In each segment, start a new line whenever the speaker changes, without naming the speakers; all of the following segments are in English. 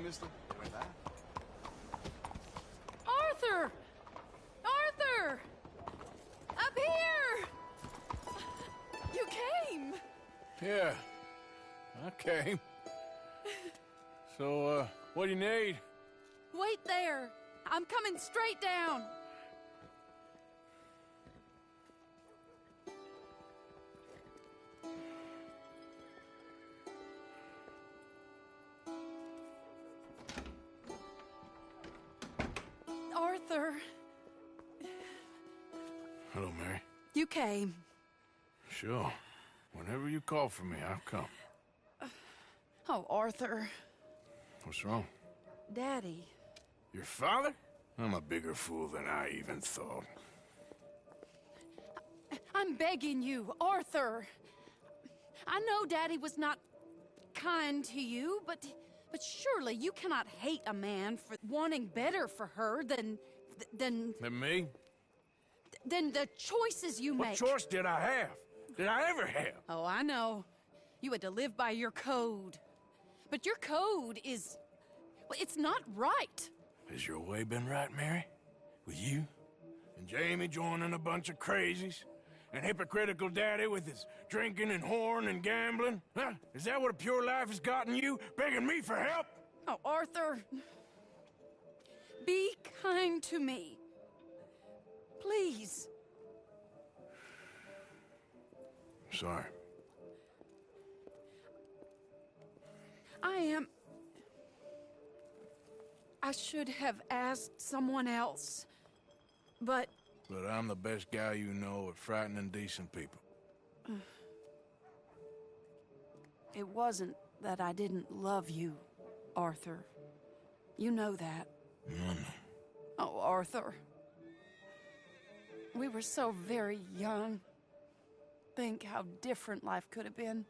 mister? ¿De verdad?
Arthur! Arthur! Up here! You came!
Yeah, I came. So, what do you need?
Wait there! I'm coming straight down! Arthur.
Hello, Mary.
You came.
Sure. Whenever you call for me, I'll come.
Oh, Arthur.
What's wrong?
Daddy.
Your father? I'm a bigger fool than I even thought.
I'm begging you, Arthur. I know Daddy was not kind to you, but surely you cannot hate a man for wanting better for her than
Than me?
than the choices you
What
make.
choice did I have? Did I ever have?
Oh, I know. You had to live by your code. But your code is... well, it's not right.
Has your way been right, Mary? With you? And Jamie joining a bunch of crazies? And hypocritical daddy with his drinking and whoring and gambling? Huh? Is that what a pure life has gotten you? Begging me for help?
Oh, Arthur. Be kind to me. Please.
Sorry.
I should have asked someone else, but...
But I'm the best guy you know at frightening decent people.
It wasn't that I didn't love you, Arthur. You know that. Oh, Arthur. We were so very young. Think how different life could have been.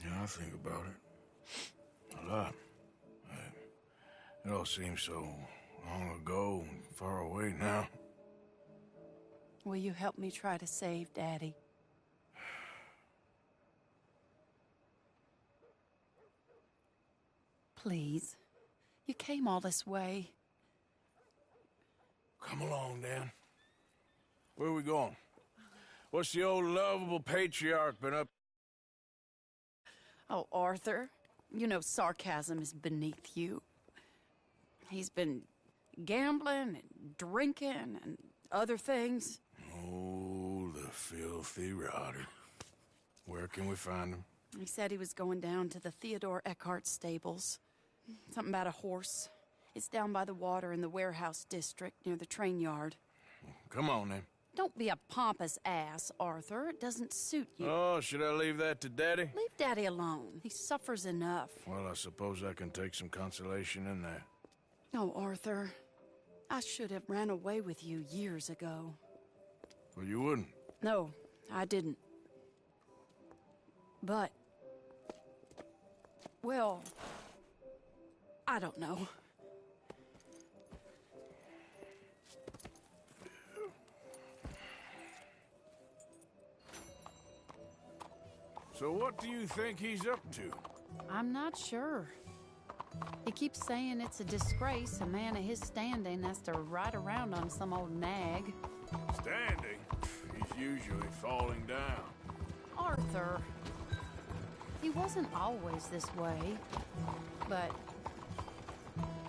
Yeah, I think about it. A lot. It all seems so long ago and far away now.
Will you help me try to save Daddy? Please. You came all this way.
Come along, Dan. Where are we going? What's the old lovable patriarch been up?
Oh, Arthur. You know sarcasm is beneath you. He's been gambling and drinking and other things.
Oh, the filthy rotter. Where can we find him?
He said he was going down to the Theodore Eckhart stables. Something about a horse. It's down by the water in the warehouse district near the train yard.
Come on, then.
Don't be a pompous ass, Arthur. It doesn't suit you.
Oh, should I leave that to Daddy?
Leave Daddy alone. He suffers enough.
Well, I suppose I can take some consolation in that.
Oh, Arthur. I should have ran away with you years ago.
Well, you wouldn't.
No, I didn't. But... well... I don't know.
So what do you think he's up to?
I'm not sure. He keeps saying it's a disgrace a man of his standing has to ride around on some old nag.
Standing? He's usually falling down.
Arthur. He wasn't always this way, but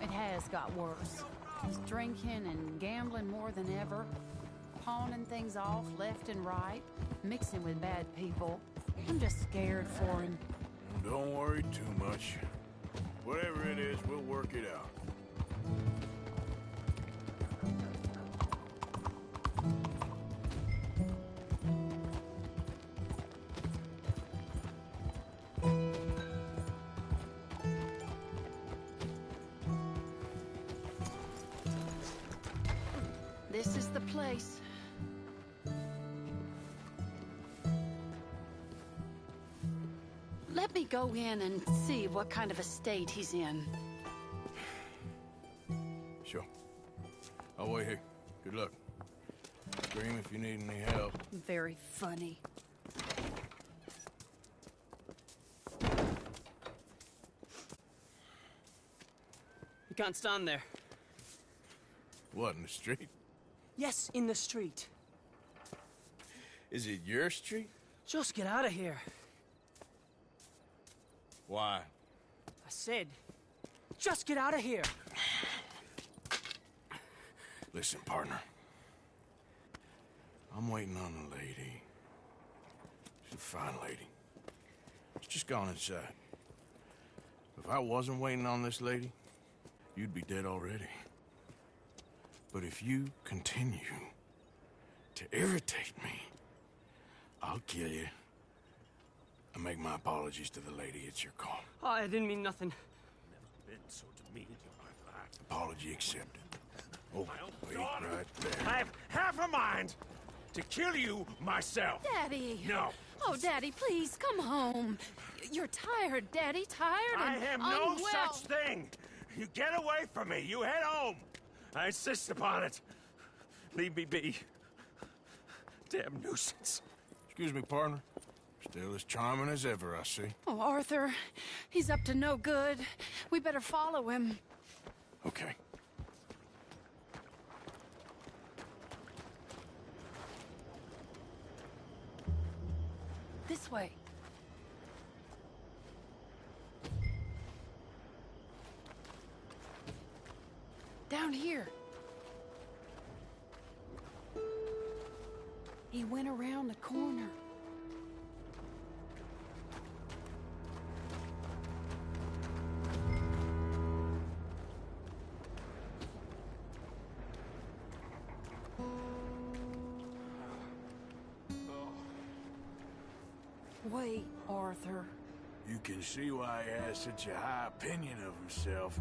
it has got worse. He's drinking and gambling more than ever, pawning things off left and right, mixing with bad people. I'm just scared for him.
Don't worry too much. Whatever it is, we'll work it out.
This is the place. Let me go in and see what kind of a state he's in.
Sure. I'll wait here. Good luck. Scream if you need any help.
Very funny.
can't stand there.
What, in the street?
Yes, in the street.
Is it your street?
Just get out of here.
Why?
I said, just get out of here.
Listen, partner. I'm waiting on the lady. She's a fine lady. She's just gone inside. If I wasn't waiting on this lady, you'd be dead already. But if you continue to irritate me, I'll kill you. I make my apologies to the lady. It's your call.
Oh, I didn't mean nothing.
Never been so demeaning in my life. Apology accepted. Oh, wait right there.
I have half a mind to kill you myself.
Daddy!
No.
Oh, Daddy, please, come home. You're tired, Daddy, tired
I
and
am no
unwell.
such thing. You get away from me. You head home. I insist upon it. Leave me be. Damn nuisance.
Excuse me, partner. Still as charming as ever, I see.
Oh, Arthur, he's up to no good. We better follow him.
Okay.
This way. Down here. He went around the corner. Wait, Arthur.
You can see why he has such a high opinion of himself.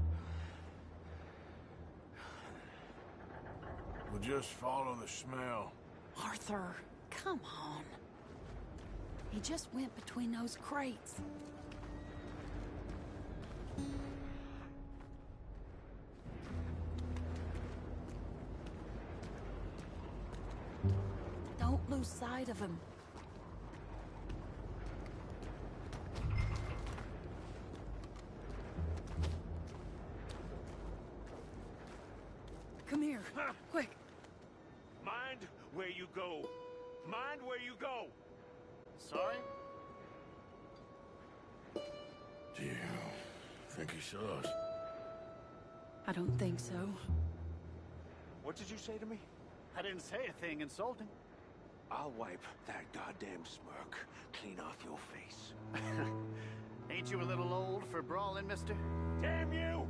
We'll just follow the smell.
Arthur, come on. He just went between those crates. Don't lose sight of him. Come here, quick.
Mind where you go. Mind where you go.
Sorry?
Do you think he saw us?
I don't think so.
What did you say to me?
I didn't say a thing insulting.
I'll wipe that goddamn smirk clean off your face.
Ain't you a little old for brawling, mister?
Damn you!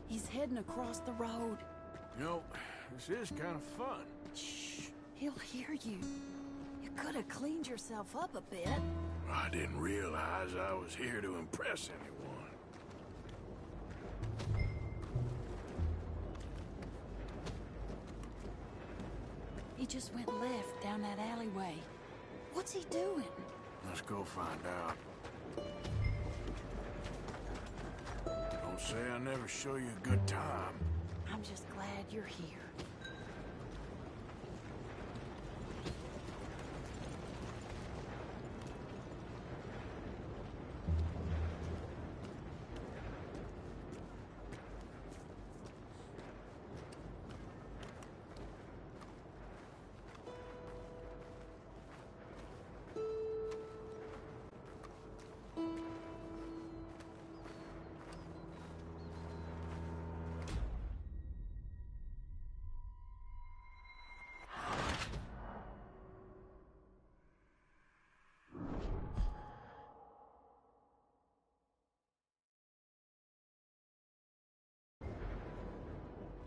He's heading across the road.
You know, this is kind of fun.
Shh, he'll hear you. You could have cleaned yourself up a bit.
I didn't realize I was here to impress anyone.
He just went left down that alleyway. What's he doing?
Let's go find out. Don't say I never show you a good time.
I'm just glad you're here.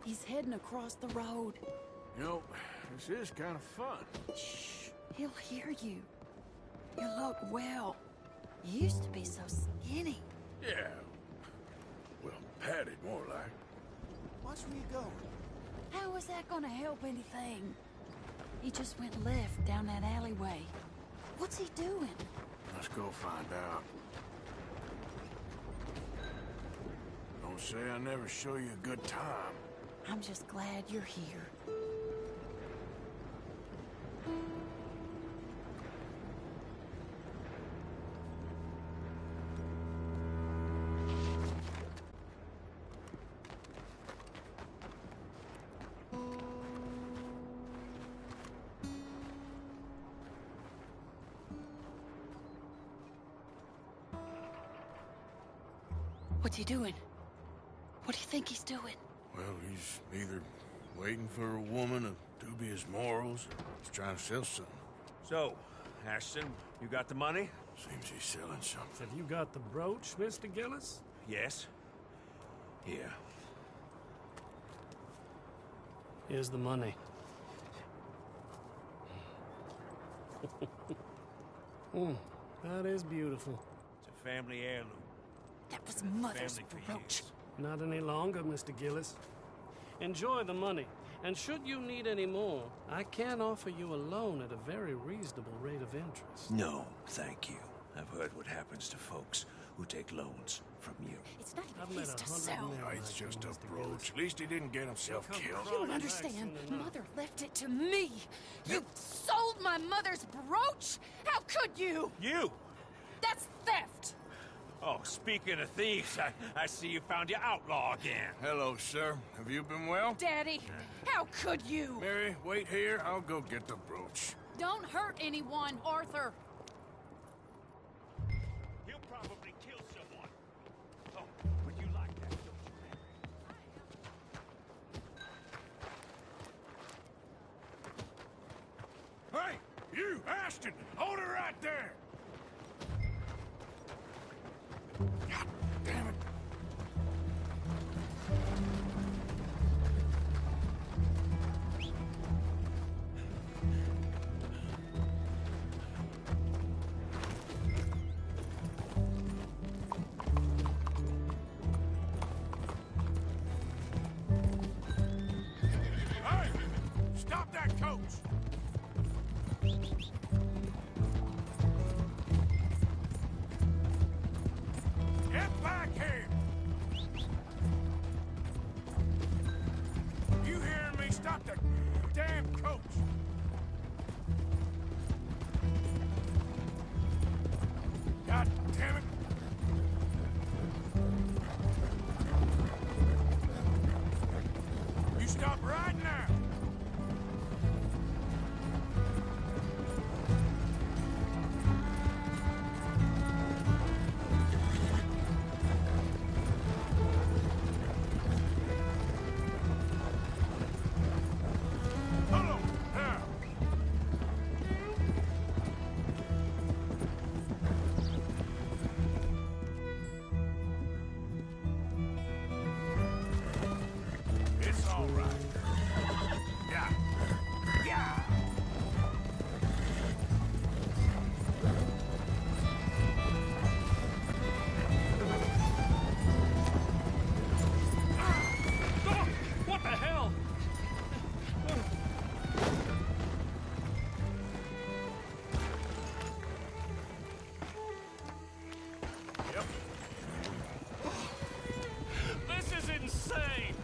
He's heading across the road.
You know, this is kind of fun.
Shh, he'll hear you. You look well. You used to be so skinny.
Yeah. Well, padded more like.
Watch where you go.
How is that gonna help anything? He just went left down that alleyway. What's he doing?
Let's go find out. Don't say I never show you a good time.
I'm just glad you're here. What's he doing? What do you think he's doing?
Well, he's either waiting for a woman of dubious morals, or he's trying to sell something.
So, Ashton, you got the money?
Seems he's selling something.
Have you got the brooch, Mr. Gillis?
Yes. Here.
Here's the money. That is beautiful.
It's a family heirloom.
That was Mother's
Family for
brooch.
years.
Not any longer, Mr. Gillis. Enjoy the money. And should you need any more, I can offer you a loan at a very reasonable rate of interest.
No, thank you. I've heard what happens to folks who take loans from you.
It's not
I've
even
met
his to
100
sell.
men
Oh,
like
it's
you,
just
Mr.
a
Gillis.
brooch. At least he didn't get himself
He'll come
killed.
You don't
crawling back
understand.
soon enough.
Mother left it to me. You sold my mother's brooch? How could you?
You!
That's theft.
Oh, speaking of thieves, I see you found your outlaw again.
Hello, sir. Have you been well?
Daddy, how could you?
Mary, wait here. I'll go get the brooch.
Don't hurt anyone, Arthur.
He'll probably kill someone. Oh, but you like that, don't you,
Hey, you, Ashton! Hold her right there! God damn it. Hey! Stop that coach! Get back here! You hearing me? Stop the damn coach! God damn it! You stop right now! Hold on, now! It's all right. Yeah. Yeah!
Oh, what the hell?
Yep.
This is insane!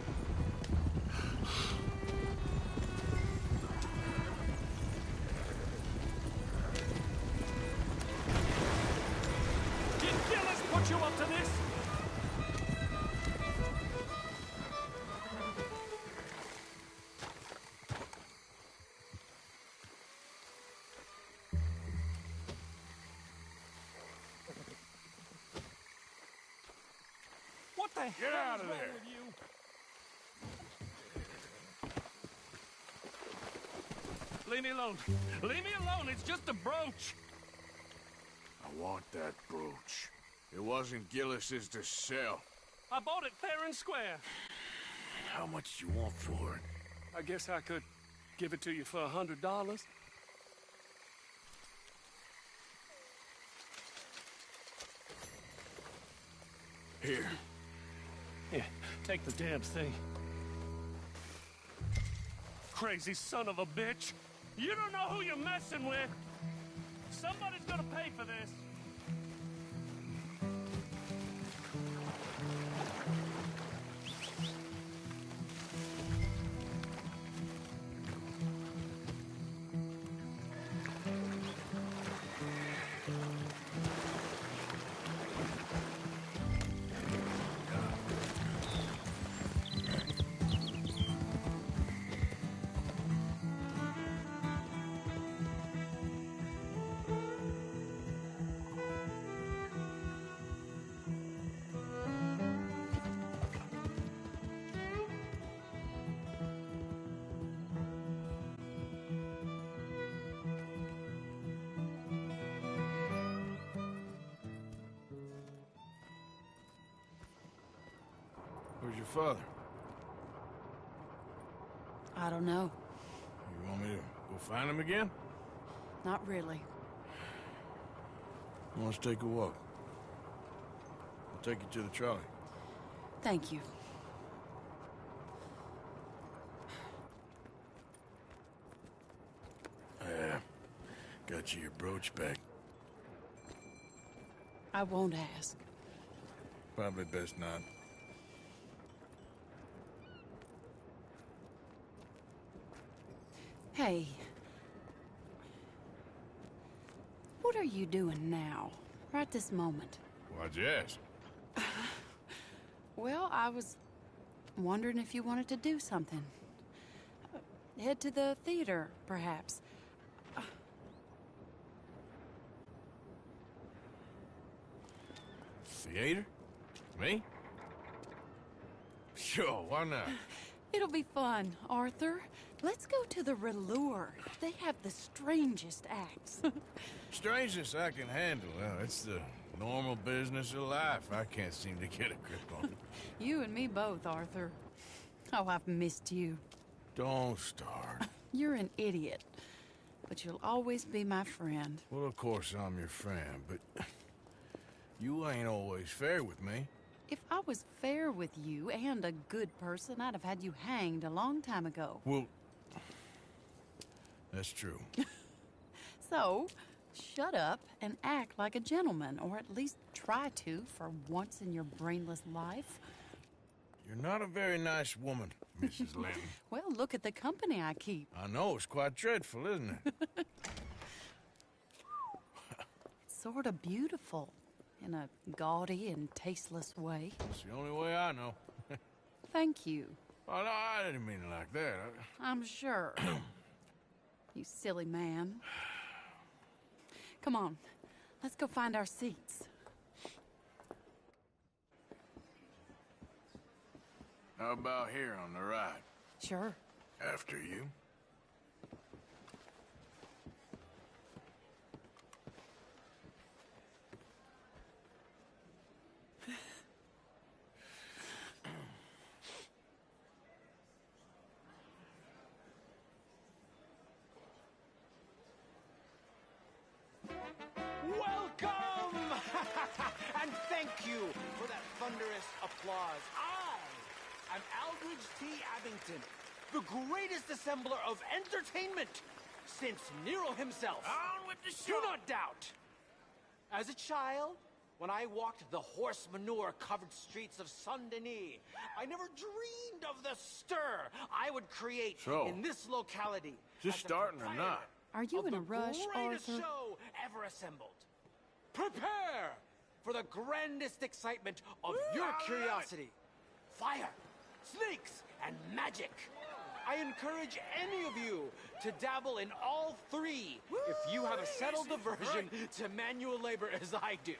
Did Gillis put you up to this? What the hell
out
is
of
wrong
there.
with you? Leave me alone. Leave me alone. It's just a brooch.
I want that brooch. It wasn't Gillis's to sell.
I bought it fair and square.
How much do you want for it?
I guess I could give it to you for $100.
Here.
Here, take the damn thing. Crazy son of a bitch. You don't know who you're messing with. Somebody's gonna pay for this.
Where's your father?
I don't know.
You want me to go find him again?
Not really.
Let's take a walk. I'll take you to the trolley.
Thank you.
Got you your brooch back.
I won't ask.
Probably best not.
Hey. What are you doing now? Right this moment?
Why'd you ask?
Well, I was wondering if you wanted to do something. Head to the theater, perhaps.
Theater? Me? Sure, why not?
It'll be fun, Arthur. Let's go to the Relure. They have the strangest acts.
Strangeness I can handle. Well, it's the normal business of life. I can't seem to get a grip on it.
You and me both, Arthur. Oh, I've missed you.
Don't start.
You're an idiot. But you'll always be my friend.
Well, of course I'm your friend, but you ain't always fair with me.
If I was fair with you and a good person, I'd have had you hanged a long time ago.
Well, that's true.
So, shut up and act like a gentleman, or at least try to for once in your brainless life.
You're not a very nice woman, Mrs. Linton.
Well, look at the company I keep.
I know, it's quite dreadful, isn't it?
Sort of beautiful, in a gaudy and tasteless way.
It's the only way I know.
Thank you.
Oh, no, I didn't mean it like that.
I'm sure. You silly man. Come on, let's go find our seats.
How about here on the right?
Sure.
After you.
Welcome! And thank you for that thunderous applause. I'm Aldridge T. Abington, the greatest assembler of entertainment since Nero himself.
On with the show!
Do not doubt. As a child, when I walked the horse manure-covered streets of Saint-Denis, I never dreamed of the stir I would create in this locality.
Just
as the
starting or
proprietor
not?
Are you
of
in a
the
rush,
greatest
Arthur?
show ever assembled. Prepare for the grandest excitement of your curiosity. Fire, snakes, and magic. I encourage any of you to dabble in all three if you have a settled aversion to manual labor as I do.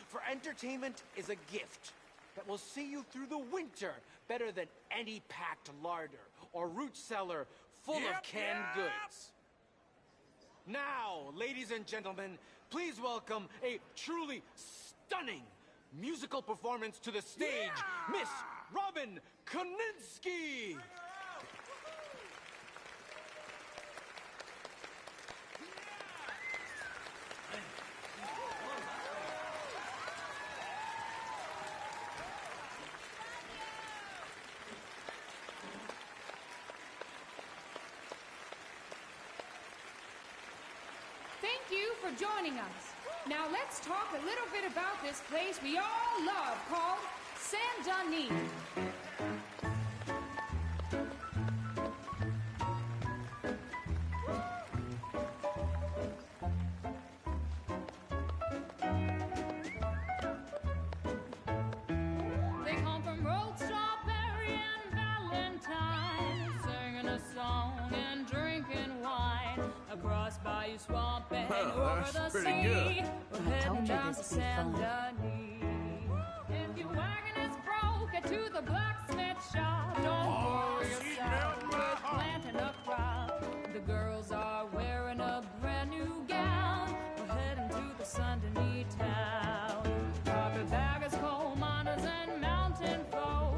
For entertainment is a gift that will see you through the winter better than any packed larder or root cellar full of canned goods. Now, ladies and gentlemen, please welcome a truly stunning musical performance to the stage, Miss Robin Koninsky!
Thank you for joining us. Now let's talk a little bit about this place we all love called Saint-Denis. They come from Road Strawberry and Valentine, singing a song and drinking wine across Bayou Swamp and over the
that's pretty
sea.
good.
We're heading
told you
down
this
to
would be fun.
Saint-Denis. If your wagon is broke, get to the blacksmith shop. Don't worry
she's
yourself
melting my
with
heart.
planting a crop. The girls are wearing a brand new gown. We're heading to the Saint-Denis town. Carpetbaggers, coal miners, and mountain folk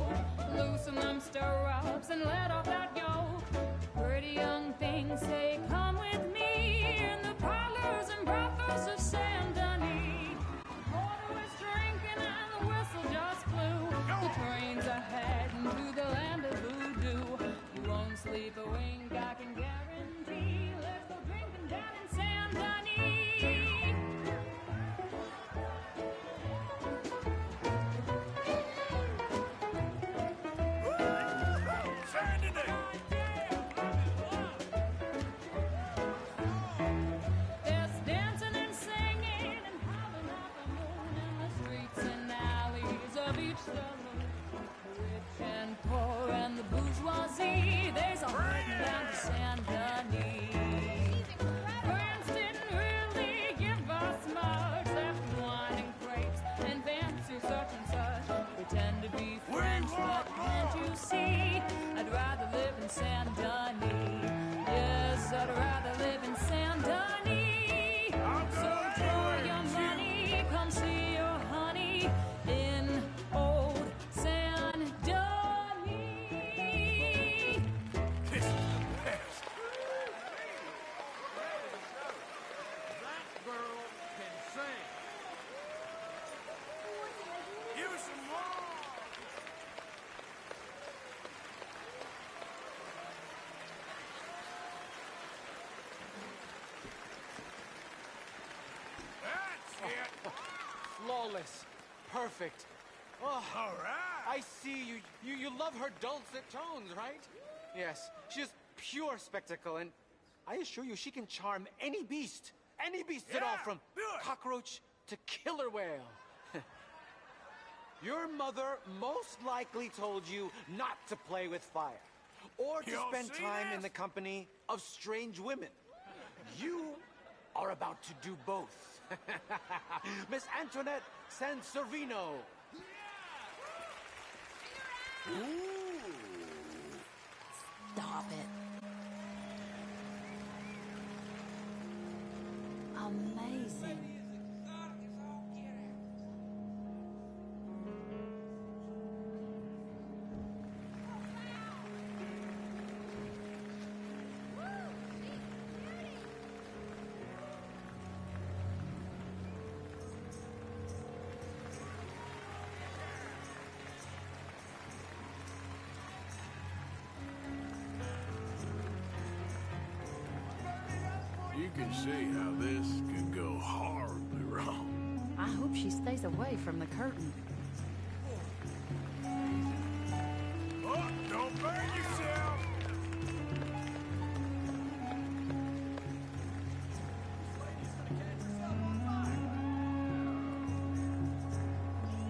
flawless. Perfect. Oh,
All right.
I see you love her dulcet tones, right? Yes, she's pure spectacle, and I assure you she can charm any beast at all,
Yeah,
from
do it.
cockroach to killer whale. Your mother most likely told you not to play with fire, or to
Y'all
spend
see
time in
this?
the company of strange women. You are about to do both. Miss Antoinette Sansorino.
Stop it. Amazing.
You can see how this could go horribly wrong.
I hope she stays away from the curtain.
Oh, don't burn yourself!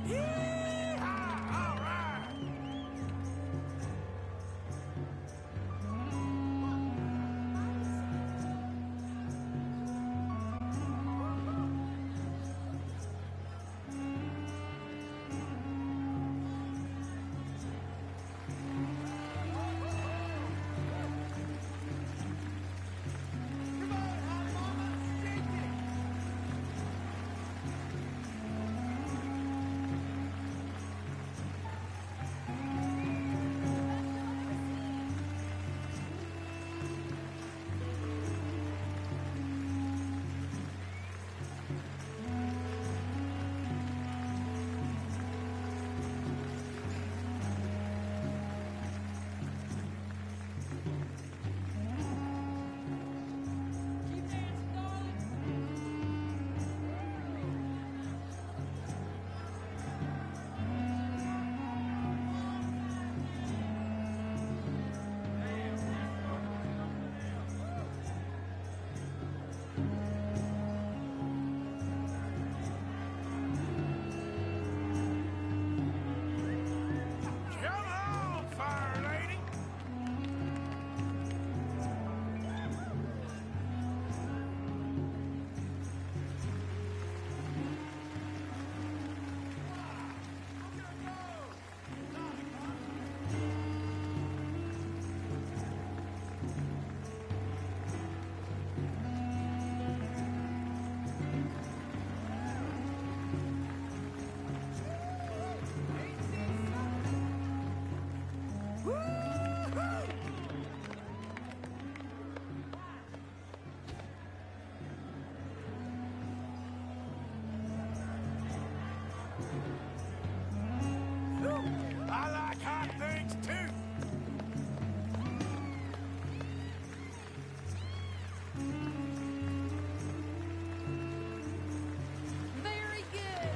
Yeehaw! All right! Come on, fire lady! I like hot things too.
Very good.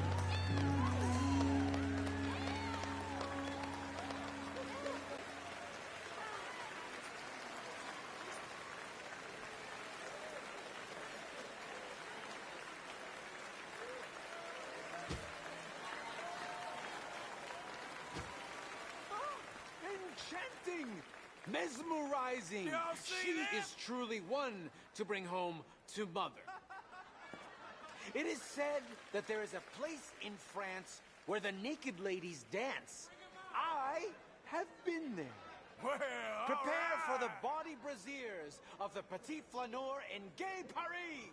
Enchanting! Mesmerizing!
Y'all see
She
that?
is truly one to bring home to mother. It is said that there is a place in France where the naked ladies dance. I have been there.
Well,
Prepare
all
for the
right.
body brasiers of the Petit Flaneur in Gay Paris!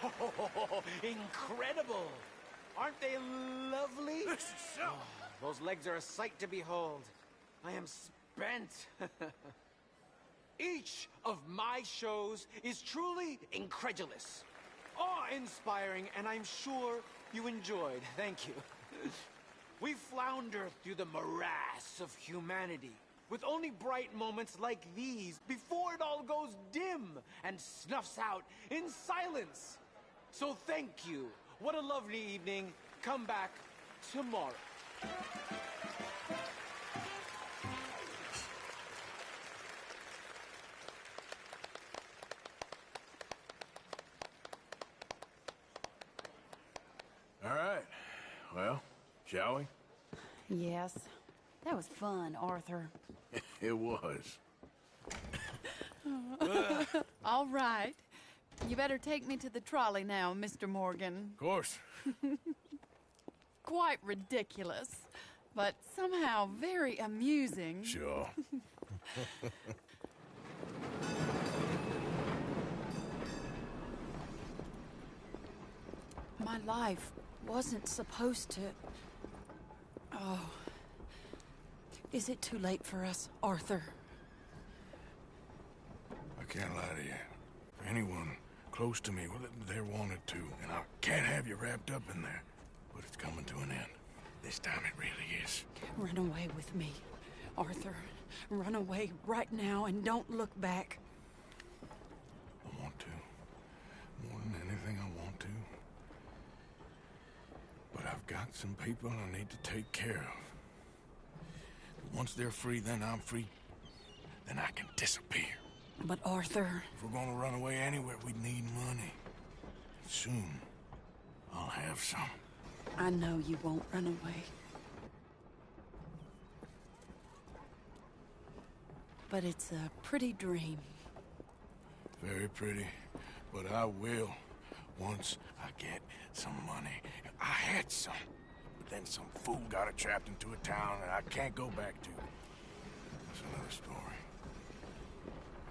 Oh, incredible! Aren't they lovely?
This is so.
Those legs are a sight to behold. I am spent. Each of my shows is truly incredulous, awe-inspiring, and I'm sure you enjoyed. Thank you. We flounder through the morass of humanity, with only bright moments like these before it all goes dim and snuffs out in silence. So thank you. What a lovely evening. Come back tomorrow.
All right. Well, shall we?
Yes. That was fun, Arthur.
It was.
All right. You better take me to the trolley now, Mr. Morgan.
Of course.
Quite ridiculous, but somehow very amusing.
Sure.
My life wasn't supposed to... Oh. Is it too late for us, Arthur?
I can't lie to you. If anyone close to me, well, they wanted to, and I can't have you wrapped up in there. But it's coming to an end. This time it really is.
Run away with me, Arthur. Run away right now and don't look back.
I want to. More than anything, I want to. But I've got some people I need to take care of. Once they're free, then I'm free. Then I can disappear.
But Arthur...
If we're gonna run away anywhere, we need money. Soon, I'll have some.
I know you won't run away. But it's a pretty dream.
Very pretty, but I will once I get some money. I had some, but then some fool got it trapped into a town that I can't go back to. That's another story.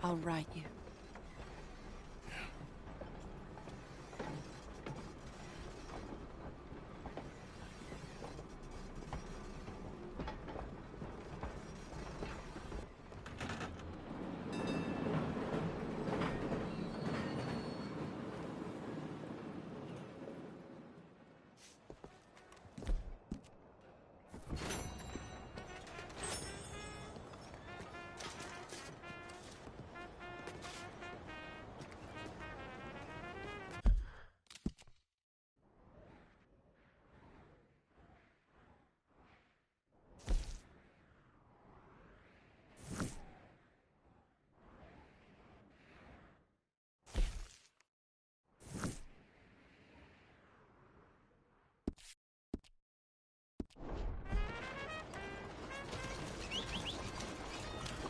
I'll write you.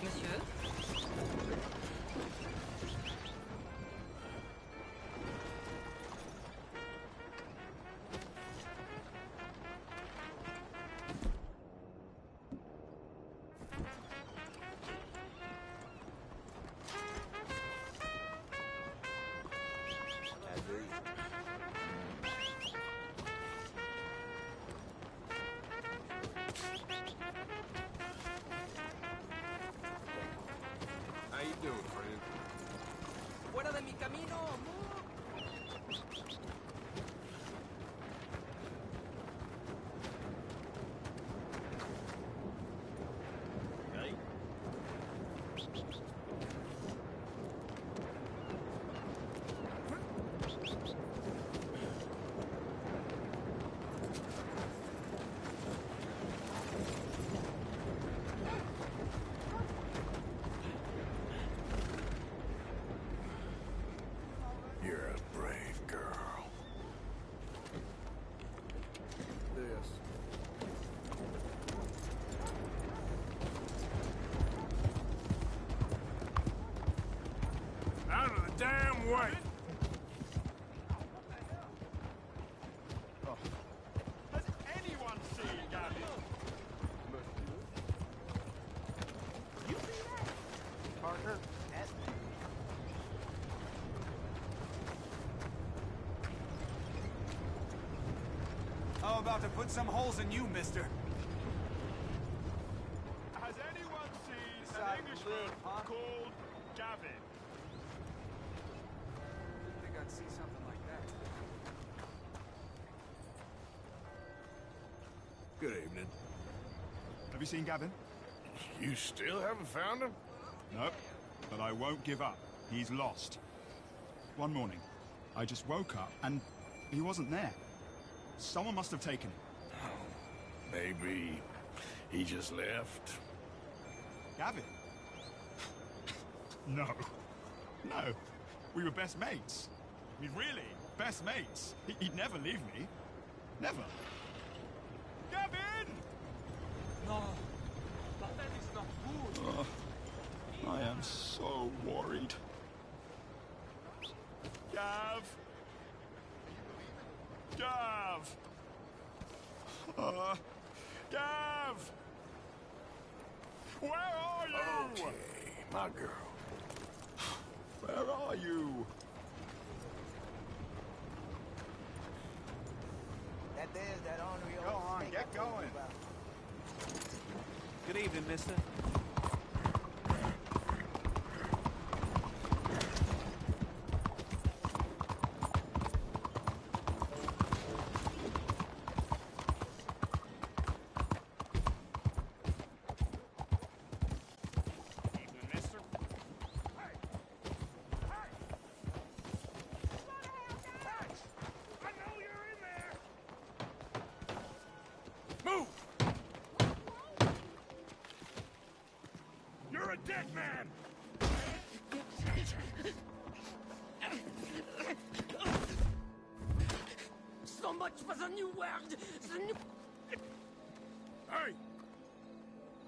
Monsieur?
How you doing, friend?
Fuera de mi camino, amor.
about to put some holes in you, mister.
Has anyone seen an Englishman called Gavin?
Didn't think I'd see something like that.
Good evening.
Have you seen Gavin?
You still haven't found him?
No, but I won't give up. He's lost. One morning, I just woke up and he wasn't there. Someone must have taken him.
Maybe he just left.
Gavin? No. No. We were best mates. I mean, really, best mates. He'd never leave me. Never. Gavin!
No. But that is not good.
I am so worried. Gav! Gav! Gav! Where are you?
Okay, my girl.
Where are you?
That there's that ornery
Go
old
on,
snake
get
I told you
going.
about.
Good evening, mister.
Evening, mister.
I know you're in there! Move! You're a dead man!
So much for the new world! The new...
Hey!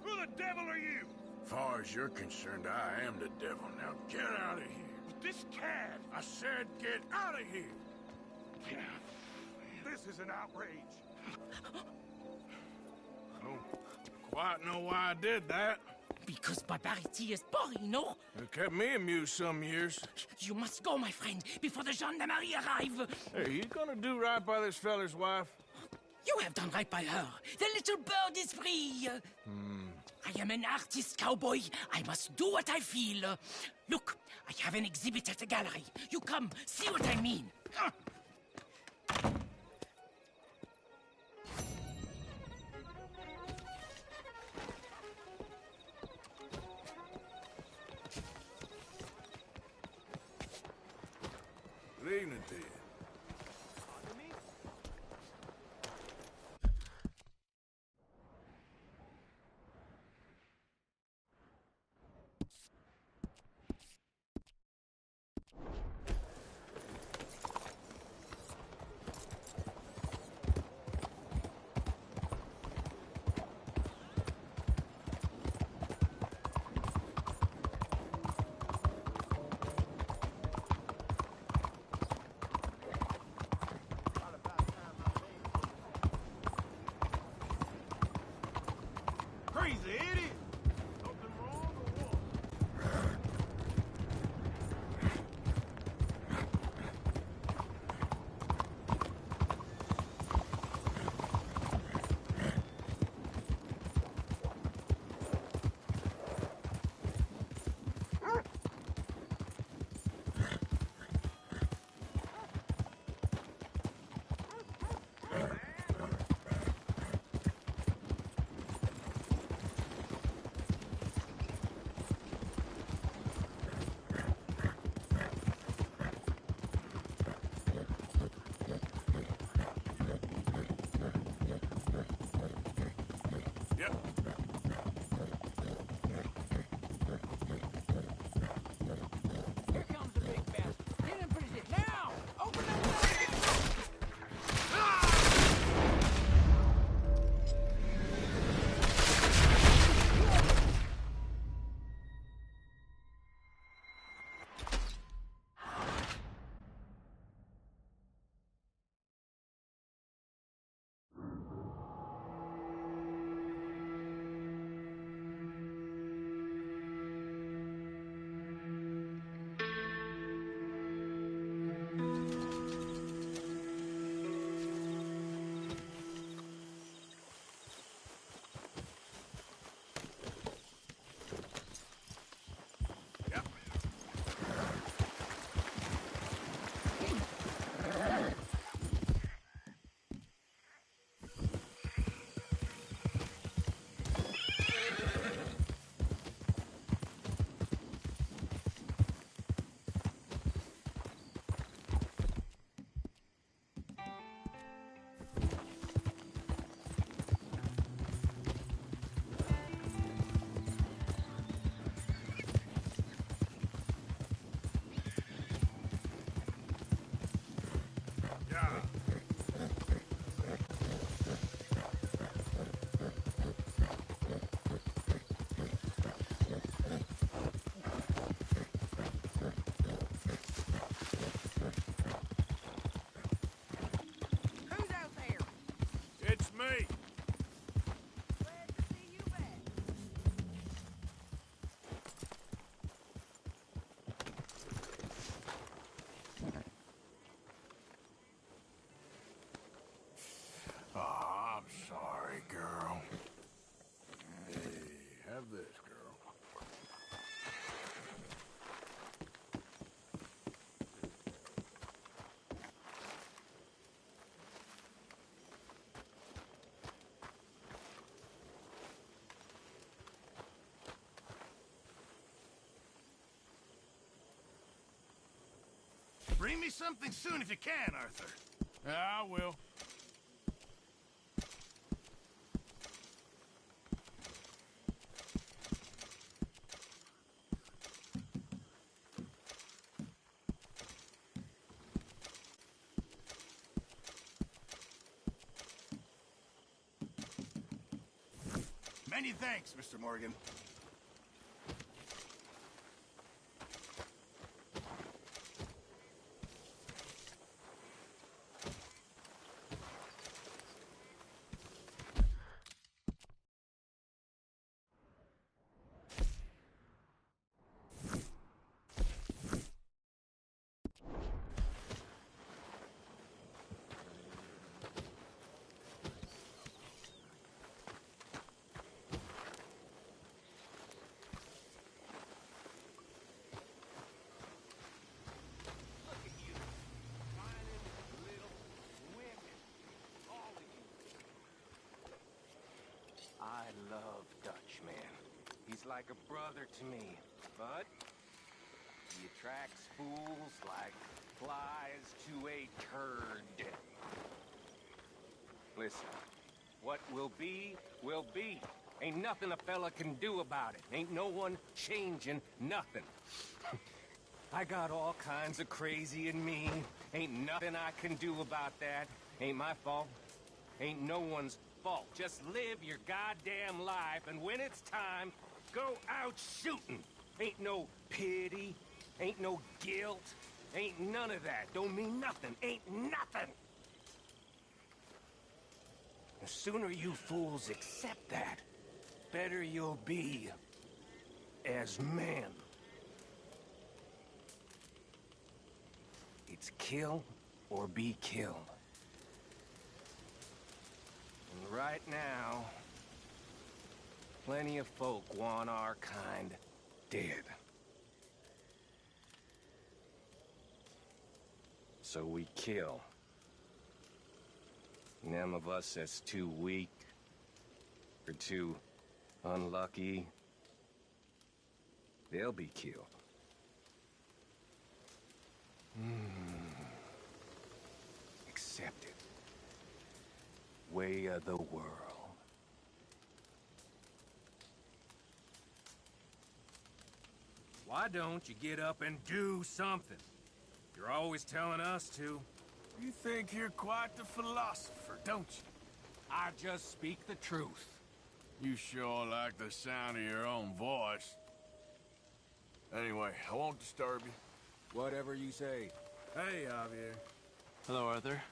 Who the devil are you? Far as you're concerned, I am the devil. Now get out of here. But this cad! I said get out of here! This is an outrage. Don't quite know why I did that.
Because barbarity is boring, no?
It kept me amused some years.
You must go, my friend, before the gendarmerie arrive.
Hey, you gonna do right by this fella's wife?
You have done right by her. The little bird is free. I am an artist, cowboy. I must do what I feel. Look, I have an exhibit at the gallery. You come, see what I mean.
Good evening to you.
Crazy idiot! Something wrong or what?
It's me.
Glad to see you back.
Oh, I'm sorry, girl. Hey, have this, girl.
Bring me something soon if you can, Arthur.
Yeah, I will.
Many thanks, Mr. Morgan.
I love Dutchman. He's like a brother to me, but he attracts fools like flies to a turd. Listen, what will be, will be. Ain't nothing a fella can do about it. Ain't no one changing nothing. I got all kinds of crazy in me. Ain't nothing I can do about that. Ain't my fault. Ain't no one's fault. Just live your goddamn life, and when it's time, go out shooting. Ain't no pity, ain't no guilt, ain't none of that. Don't mean nothing, ain't nothing. The sooner you fools accept that, better you'll be as men. It's kill or be killed. And right now, plenty of folk want our kind dead. So we kill. And them of us that's too weak or too unlucky, they'll be killed. Accept it. Way of the world. Why don't you get up and do something? You're always telling us to.
You think you're quite the philosopher, don't you?
I just speak the truth.
You sure like the sound of your own voice. Anyway, I won't disturb you.
Whatever you say.
Hey, Javier.
Hello, Arthur.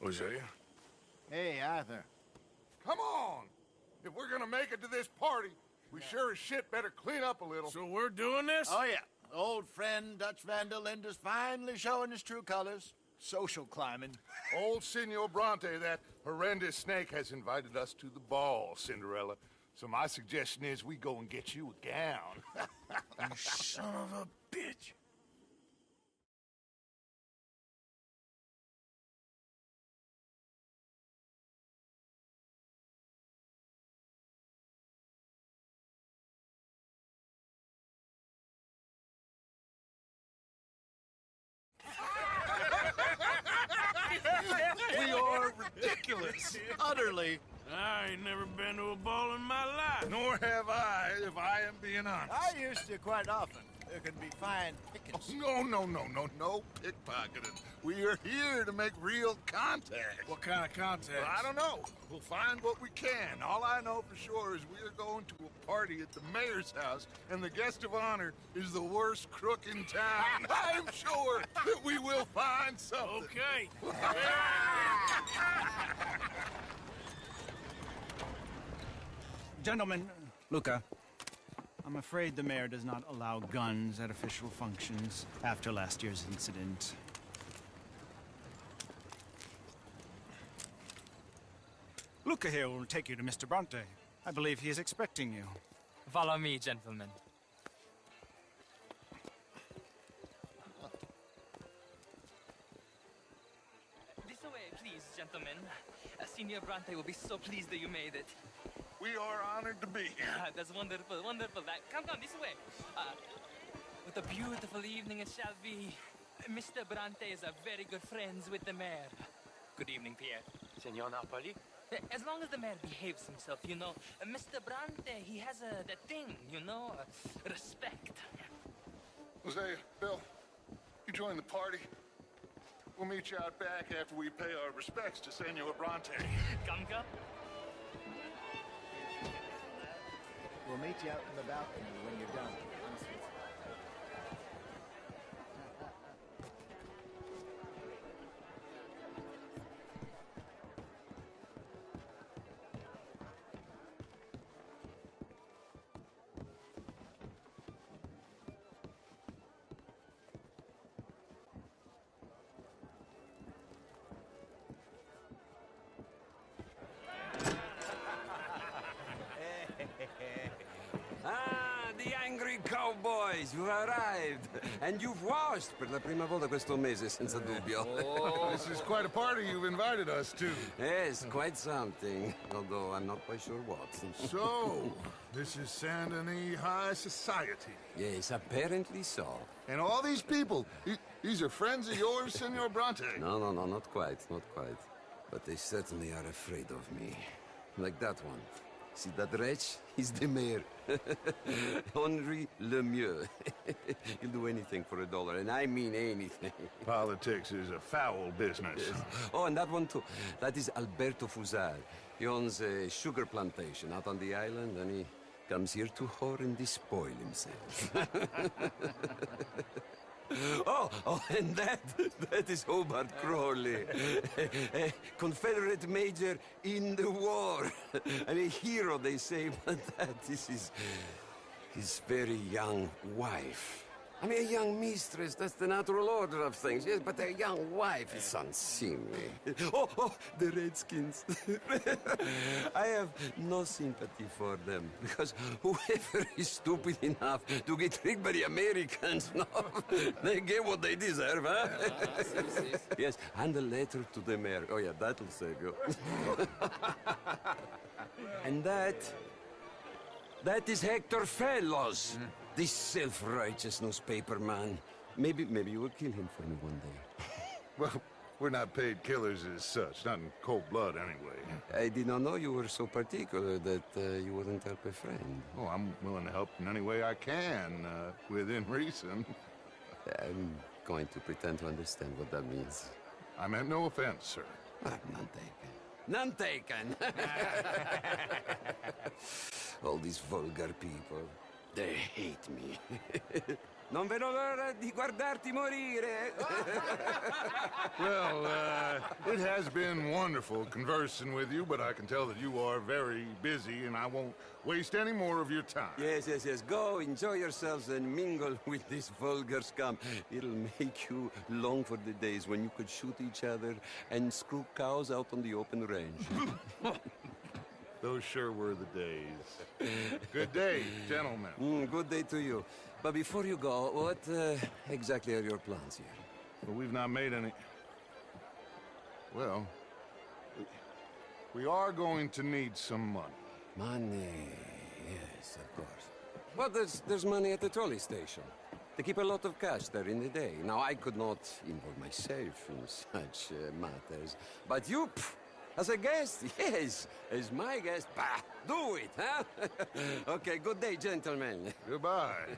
Hosea?
Hey, Arthur.
Come on! If we're gonna make it to this party, we sure as shit better clean up a little.
So we're doing this?
Oh, yeah. Old friend Dutch Van der Linde's finally showing his true colors. Social climbing.
Old Senor Bronte, that horrendous snake, has invited us to the ball, Cinderella. So my suggestion is we go and get you a gown.
You son of a bitch.
We are ridiculous. Utterly.
I ain't never been to a ball in my life.
Nor have I, if I am being honest.
I used to quite often. There can be fine pickings.
No pickpocketing. We are here to make real contact.
What kind of contact?
Well, I don't know. We'll find what we can. All I know for sure is we are going to a party at the mayor's house, and the guest of honor is the worst crook in town. I'm sure that we will find something.
Okay.
Gentlemen, Luca, I'm afraid the mayor does not allow guns at official functions after last year's incident. Luca here will take you to Mr. Bronte. I believe he is expecting you.
Follow me, gentlemen. This way, please, gentlemen. Senior Bronte will be so pleased that you made it.
We are honored to be here.
That's wonderful, wonderful. Come this way. What a beautiful evening it shall be. Mr. Bronte is a very good friends with the mayor. Good evening, Pierre.
Senor Napoli?
As long as the mayor behaves himself, you know. Mr. Bronte, he has that thing, you know, respect.
Hosea, Bill, you join the party. We'll meet you out back after we pay our respects to Senor Bronte.
Come.
We'll meet you out in the balcony when you're done.
The angry cowboys, you've arrived. And you've washed per la prima volta questo mese, senza dubbio.
This is quite a party you've invited us to.
Yes, quite something. Although I'm not quite sure what.
So, this is Saint Denis High Society.
Yes, apparently so.
And all these people, these are friends of yours, Senor Bronte?
No, not quite, not quite. But they certainly are afraid of me. Like that one. See that wretch? He's the mayor. Henri Lemieux. He'll do anything for $1, and I mean anything.
Politics is a foul business.
Yes. Oh, and that one too. That is Alberto Fusar. He owns a sugar plantation out on the island, and he comes here to whore and despoil himself. Oh, and that is Hobart Crawley, a Confederate major in the war. And a hero, they say, but that is his very young wife. I mean, a young mistress, that's the natural order of things, yes, but a young wife is unseemly. Oh, the Redskins. I have no sympathy for them, because whoever is stupid enough to get tricked by the Americans, no, they get what they deserve, huh? Yes, and a letter to the mayor. Oh, yeah, that'll save you. And that is Hector Fellows. This self-righteous newspaper man. Maybe you will kill him for me one day.
Well, we're not paid killers as such, not in cold blood anyway.
I did not know you were so particular that you wouldn't help a friend.
Oh, I'm willing to help in any way I can, within reason.
I'm going to pretend to understand what that means.
I meant no offense, sir.
None taken. None taken! All these vulgar people. They hate me. Non vedo l'ora di guardarti morire.
Well, it has been wonderful conversing with you, but I can tell that you are very busy, and I won't waste any more of your time.
Yes, yes, yes. Go, enjoy yourselves, and mingle with this vulgar scum. It'll make you long for the days when you could shoot each other and screw cows out on the open range.
Those sure were the days. Good day, gentlemen.
Good day to you. But before you go, what exactly are your plans here?
Well, we've not made any... Well, we are going to need some money.
Money, yes, of course. But there's money at the trolley station. They keep a lot of cash there in the day. Now, I could not involve myself in such matters. But you, as a guest, yes, as my guest, bah, do it, huh? Okay, good day, gentlemen.
Goodbye.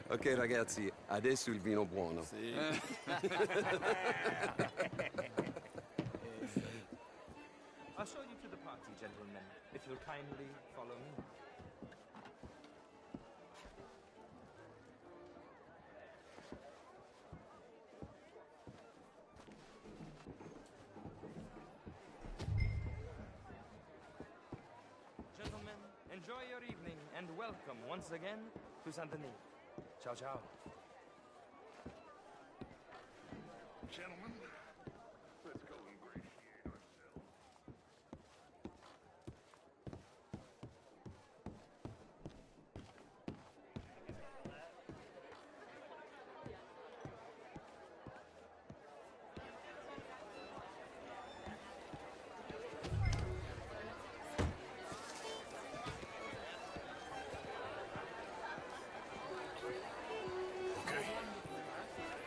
Ok, ragazzi, adesso il vino buono.
Sì.
I'll show you to the party, gentlemen, if you'll kindly follow me. Gentlemen, enjoy your evening and welcome once again to Saint-Denis. Ciao, ciao.
Gentlemen, let's go ingratiate ourselves.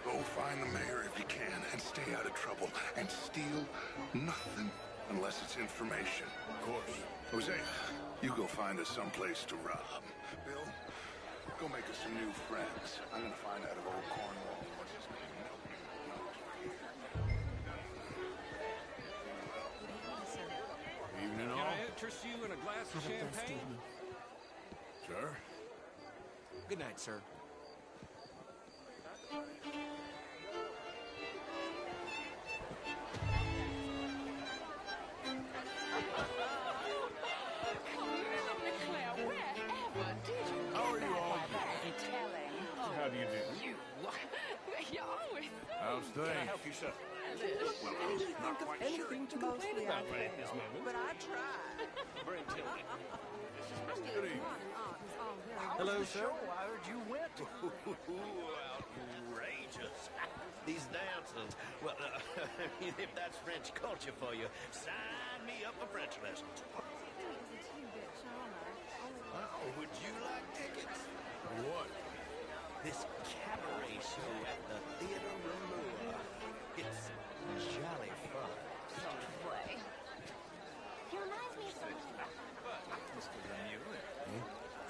Go find the mayor if you can, and stay out of trouble, and steal nothing unless it's information. Of course. Jose, you go find us someplace to rob. Bill, go make us some new friends. I'm gonna find out if old Cornwall, what's his name, Milton, knows we're here.
Evening,
Can
all.
I interest you in a glass of champagne?
Sure.
Good night, sir.
How are you all doing? How do you do?
You're always
How's things?
Can I help you, sir?
Well, I was not quite
anything to complain about
right at this moment.
But I tried.
Brent Tilden.
Good evening.
Hello, sir. I heard you went.
Outrageous. These dances. Well, if that's French culture for you, sign me up for French lessons. Oh, would you like tickets?
What?
This cabaret show at the Theatre Rouleur. It's jolly fun.
way. He reminds me of someone.
Mr. Lemieux.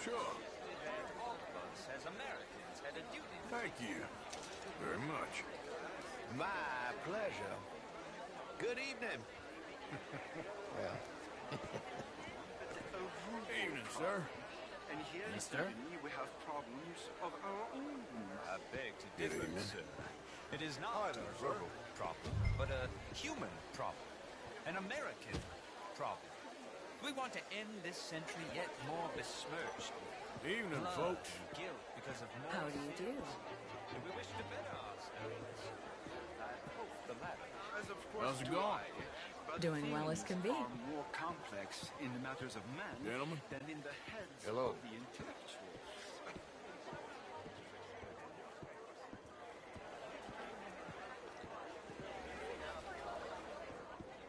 Sure.
All of us as Americans had a duty.
Thank you very much.
My pleasure. Good evening.
Well.
Evening, sir.
And here in
Mister?
Saint-Denis, we have problems of our own.
I beg to
Good
differ,
evening.
sir. It is not a verbal problem, but a human problem. An American problem. We want to end this century yet more besmirched.
Evening,
Blood
folks.
and guilt because of more
How do you do?
And we wish to better ourselves. I hope the latter.
As of course
How's it
do
going?
I, but
Doing well as
things
can be.
are more complex in the matters of man
Gentlemen.
than in the heads
Hello.
of the intellectuals.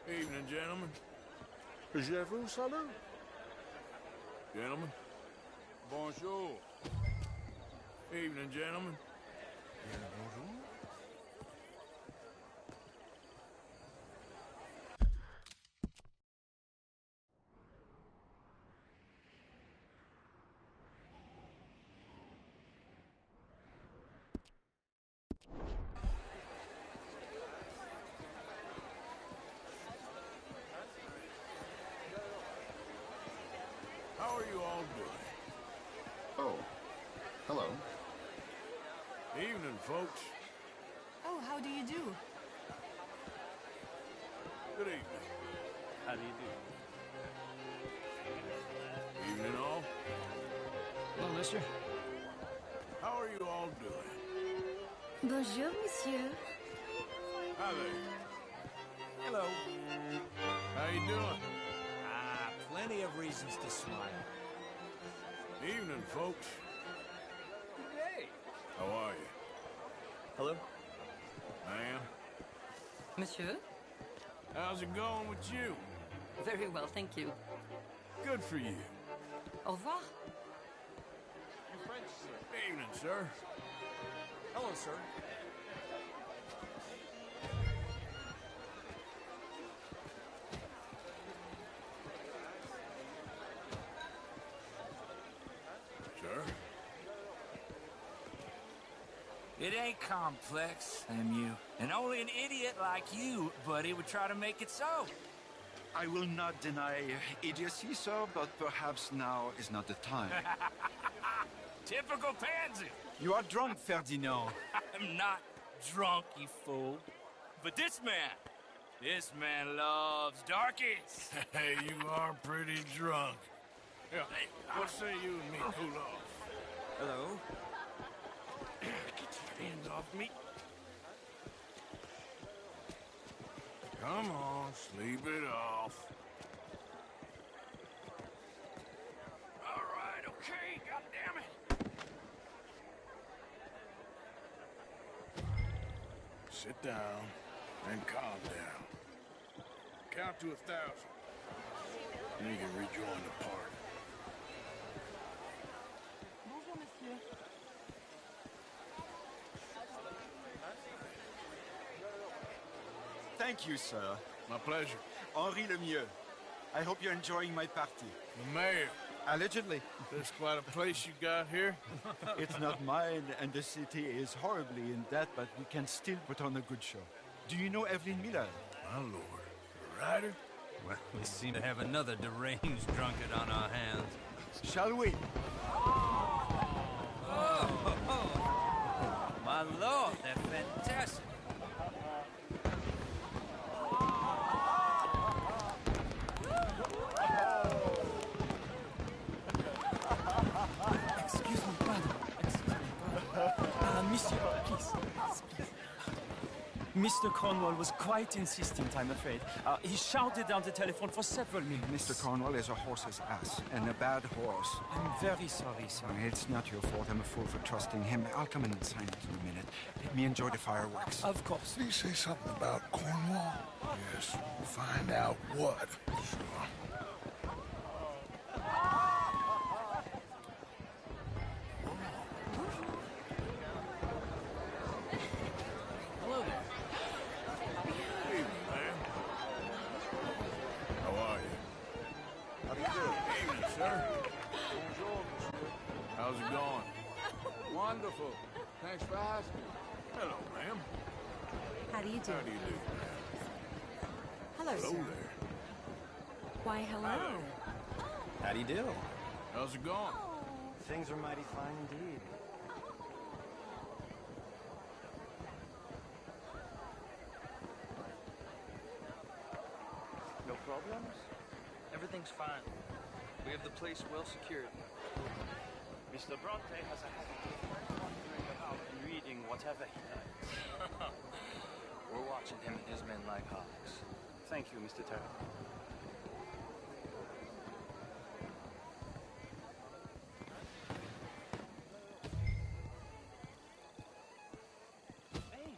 Evening, gentlemen.
Je vous salue.
Gentlemen. Bonjour. Evening, gentlemen. Bonjour. How are you all doing?
Hello.
Evening, folks.
Oh, how do you do?
Good evening.
How do you do?
Evening, all.
Hello, mister.
How are you all doing?
Bonjour, monsieur.
Hi there.
Hello.
How you doing?
Ah, plenty of reasons to smile.
Evening, folks.
Hey.
How are you?
Hello.
Ma'am?
Monsieur?
How's it going with you?
Very well, thank you.
Good for you.
Au revoir.
You French, sir? Evening, sir.
Hello, sir.
Sir?
It ain't complex, MU. And only an idiot like you, buddy, would try to make it so.
I will not deny idiocy, sir, but perhaps now is not the time.
Typical pansy.
You are drunk, Ferdinand.
I'm not drunk, you fool. But this man loves darkies.
Hey, you are pretty drunk. Yeah, what say you and me cool off?
Hello.
Get your hands off me. Come on, sleep it off. All right, okay, goddammit. Sit down and calm down. Count to 1,000. Then you can rejoin the party.
Bonjour, monsieur.
Thank you, sir.
My pleasure.
Henri Lemieux. I hope you're enjoying my party.
The mayor.
Allegedly.
This quite a place you got here?
It's not mine, and the city is horribly in debt, but we can still put on a good show. Do you know Evelyn Miller?
My lord. The writer?
Well, we seem to have another deranged drunkard on our hands.
Shall we?
My lord, they're fantastic.
Excuse me, pardon. Monsieur, please. Mr. Cornwall was quite insistent, I'm afraid. He shouted down the telephone for several minutes.
Mr. Cornwall is a horse's ass, and a bad horse.
I'm very sorry, sir.
It's not your fault. I'm a fool for trusting him. I'll come in and sign it in a minute. Let me enjoy the fireworks.
Of course.
Did he say something about Cornwall? Yes, we'll find out what. Sure.
Hello there. Evening, ma'am. How are you?
How do you do?
Evening, sir.
Bonjour, monsieur.
How's it going?
Wonderful. Thanks for asking.
Hello, ma'am.
How do you do?
How do you do, ma'am?
Hello,
Hello
sir.
there.
Why, hello.
How do you do?
How's it going?
Things are mighty fine indeed.
No problems? Everything's fine. We have the place well secured. Mr. Bronte has a habit of wandering about and reading whatever he likes. We're watching him and his men like hawks. Thank you, Mr. Terry. Hey!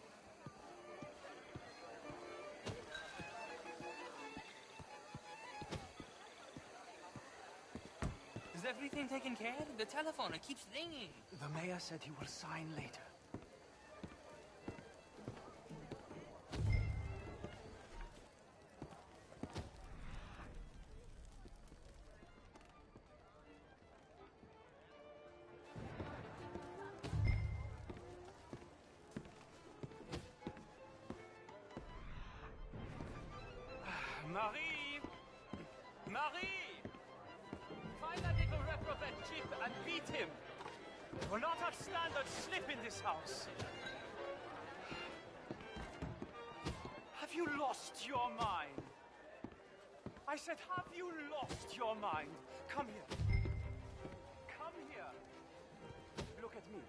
Is everything taken care of? The telephone, it keeps ringing.
The mayor said he will sign later.
Marie! Marie! Find that little reprobate chip and beat him! We'll not have standard slip in this house. Have you lost your mind? I said, have you lost your mind? Come here. Come here. Look at me.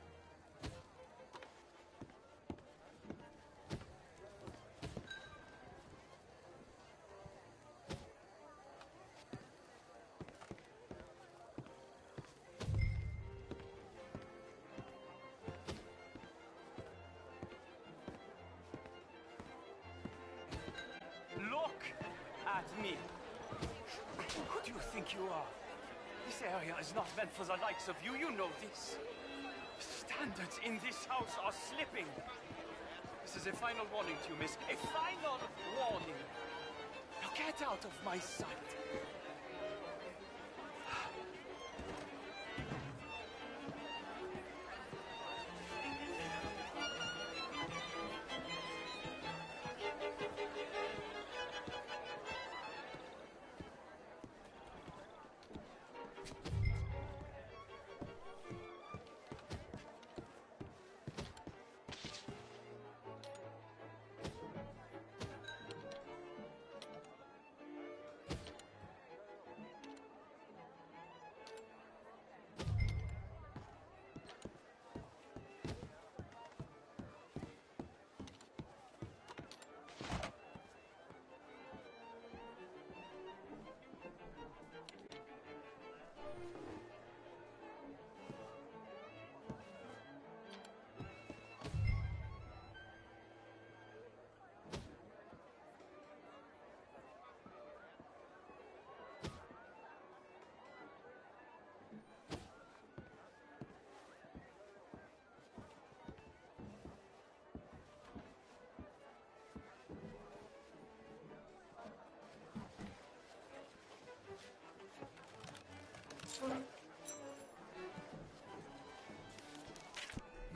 Look at me. Who do you think you are? This area is not meant for the likes of you. You know this. Standards in this house are slipping. This is a final warning to you, miss. A final warning. Now get out of my sight.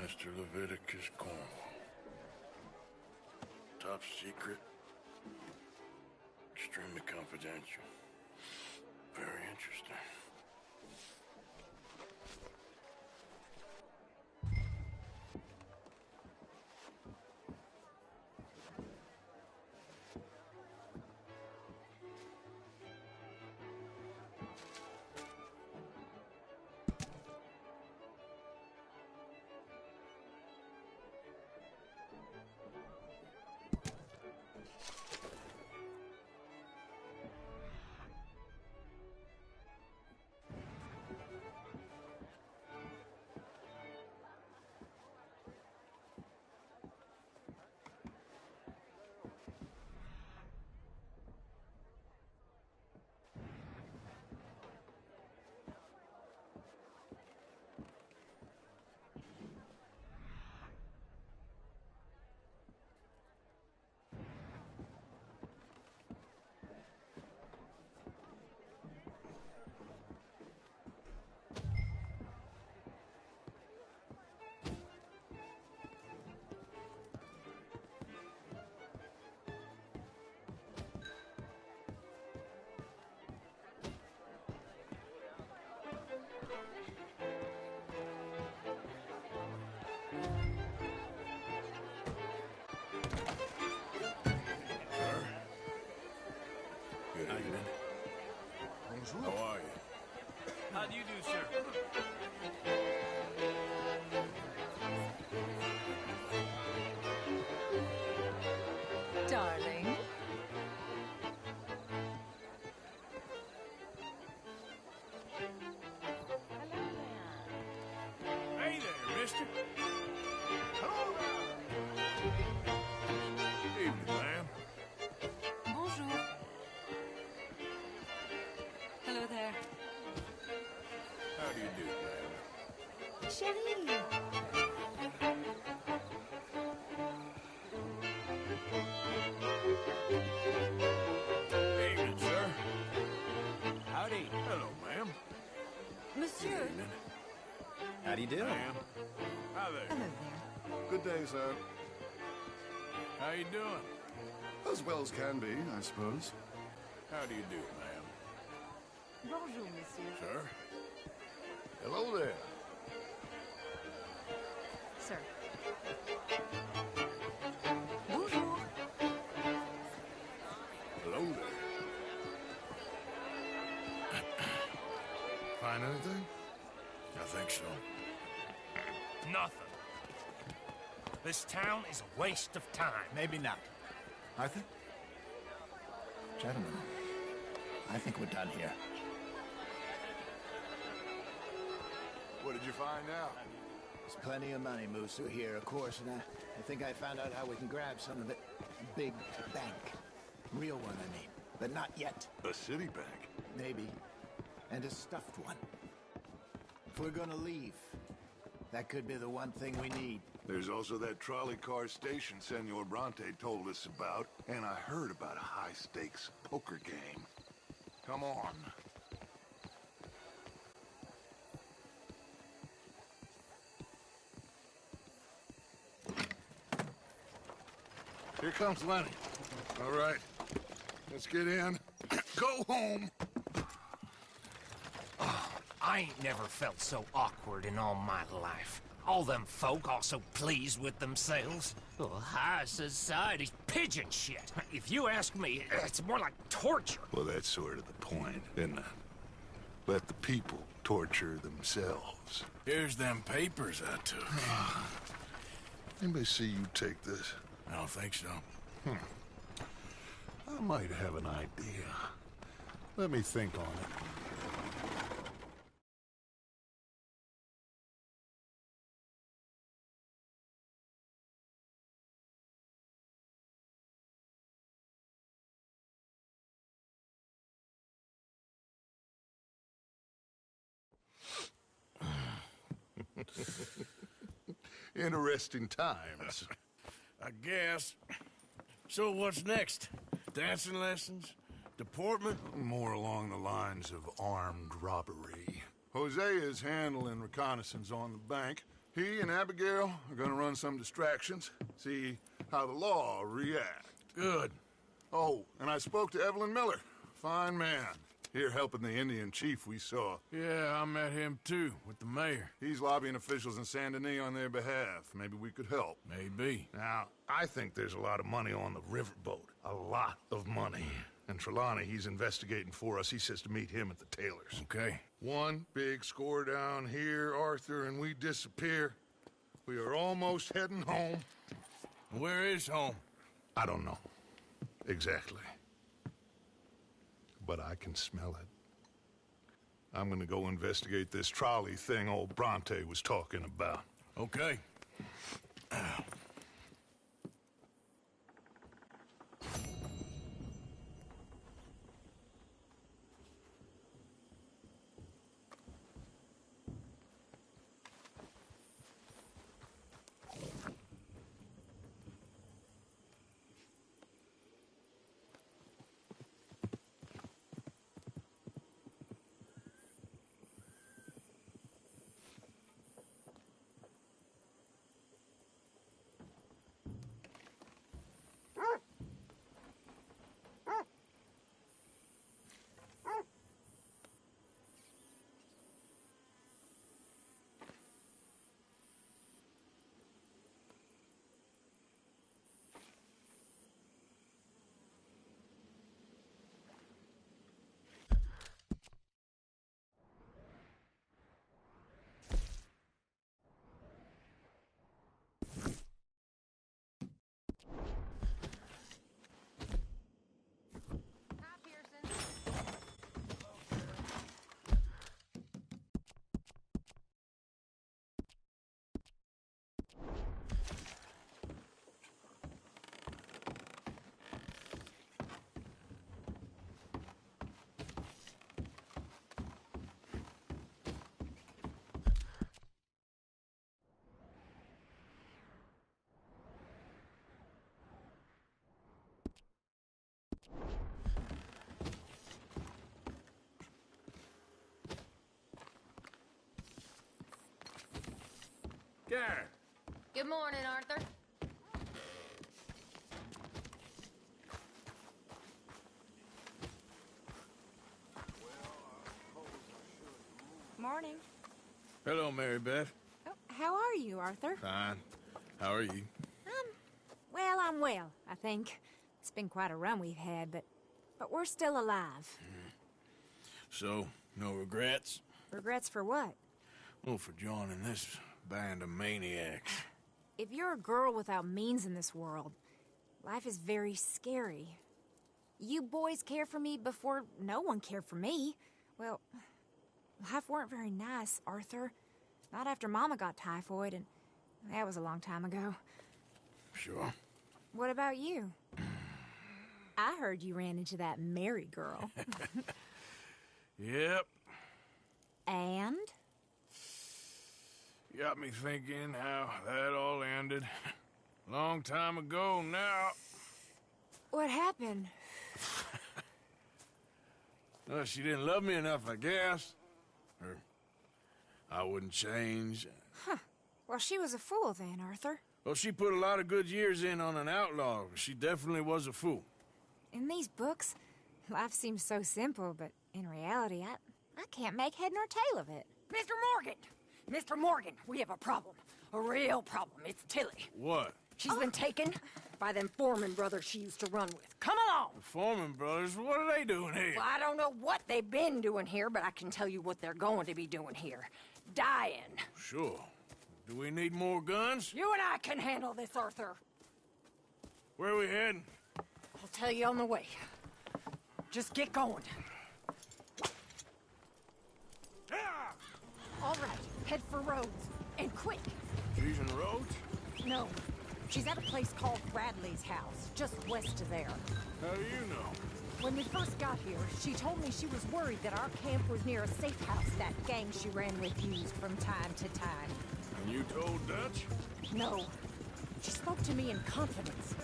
Mr. Leviticus Cornwall. Top secret. Extremely confidential. Very interesting. How are you?
How do you do, sir?
Darling.
Hey there, mister. Hello there. Evening, ma'am.
Bonjour. Hello there.
How do you do, ma'am?
Chérie.
Evening, sir.
Howdy.
Hello, ma'am.
Monsieur.
Evening.
How do you do?
Ma'am. Hi there.
Hello there.
Good day, sir.
How you doing?
As well as can be, I suppose.
How do you do, ma'am?
Bonjour, monsieur.
Sir? Hello there.
Anything?
I think so.
Nothing. This town is a waste of time.
Maybe not. Arthur? Gentlemen, I think we're done here.
What did you find out?
There's plenty of money moves through here, of course, and I think I found out how we can grab some of it. A big bank. Real one, I mean. But not yet.
A city bank?
Maybe. And a stuffed one. If we're gonna leave, that could be the one thing we need.
There's also that trolley car station Senor Bronte told us about, and I heard about a high-stakes poker game. Come on. Here comes Lenny. All right, let's get in. Go home.
I ain't never felt so awkward in all my life. All them folk all so pleased with themselves. Oh, high society's pigeon shit. If you ask me, it's more like torture.
Well, that's sort of the point, isn't it? Let the people torture themselves.
Here's them papers I took.
Anybody see you take this?
I don't think so.
I might have an idea. Let me think on it. Interesting times.
I guess. So what's next? Dancing lessons? Deportment?
More along the lines of armed robbery. Hosea is handling reconnaissance on the bank. He and Abigail are gonna run some distractions, see how the law reacts.
Good.
Oh, and I spoke to Evelyn Miller. Fine man. Here helping the Indian chief we saw.
Yeah, I met him too, with the mayor.
He's lobbying officials in Saint Denis on their behalf. Maybe we could help.
Maybe.
Now, I think there's a lot of money on the riverboat. A lot of money. And Trelawney, he's investigating for us. He says to meet him at the Taylor's.
Okay.
One big score down here, Arthur, and we disappear. We are almost heading home.
Where is home?
I don't know. Exactly. But I can smell it. I'm gonna go investigate this trolley thing old Bronte was talking about.
Okay.
Garrett.
Good morning, Arthur.
Morning.
Hello, Mary Beth.
Oh, how are you, Arthur?
Fine. How are you?
Well, I'm well, I think. It's been quite a run we've had, but we're still alive.
So, no regrets?
Regrets for what?
Oh, for joining this band of maniacs.
If you're a girl without means in this world, life is very scary. You boys cared for me before no one cared for me. Well, life weren't very nice, Arthur. Not after Mama got typhoid, and that was a long time ago.
Sure.
What about you? I heard you ran into that Mary girl.
Yep.
And?
Got me thinking how that all ended. Long time ago now.
What happened?
Well, she didn't love me enough, I guess. Or I wouldn't change.
Huh. Well, she was a fool then, Arthur.
Well, she put a lot of good years in on an outlaw. She definitely was a fool.
In these books, life seems so simple, but in reality, I can't make head nor tail of it.
Mr. Morgan! Mr. Morgan, we have a problem. A real problem. It's Tilly.
What?
She's been taken by them Foreman brothers she used to run with. Come along!
The Foreman brothers? What are they doing here?
Well, I don't know what they've been doing here, but I can tell you what they're going to be doing here. Dying.
Sure. Do we need more guns?
You and I can handle this, Arthur.
Where are we heading?
I'll tell you on the way. Just get going. All right, head for Rhodes. And quick.
She's in Rhodes?
No. She's at a place called Bradley's house, just west of there.
How do you know?
When we first got here, she told me she was worried that our camp was near a safe house that gang she ran with used from time to time.
And you told Dutch?
No. She spoke to me in confidence.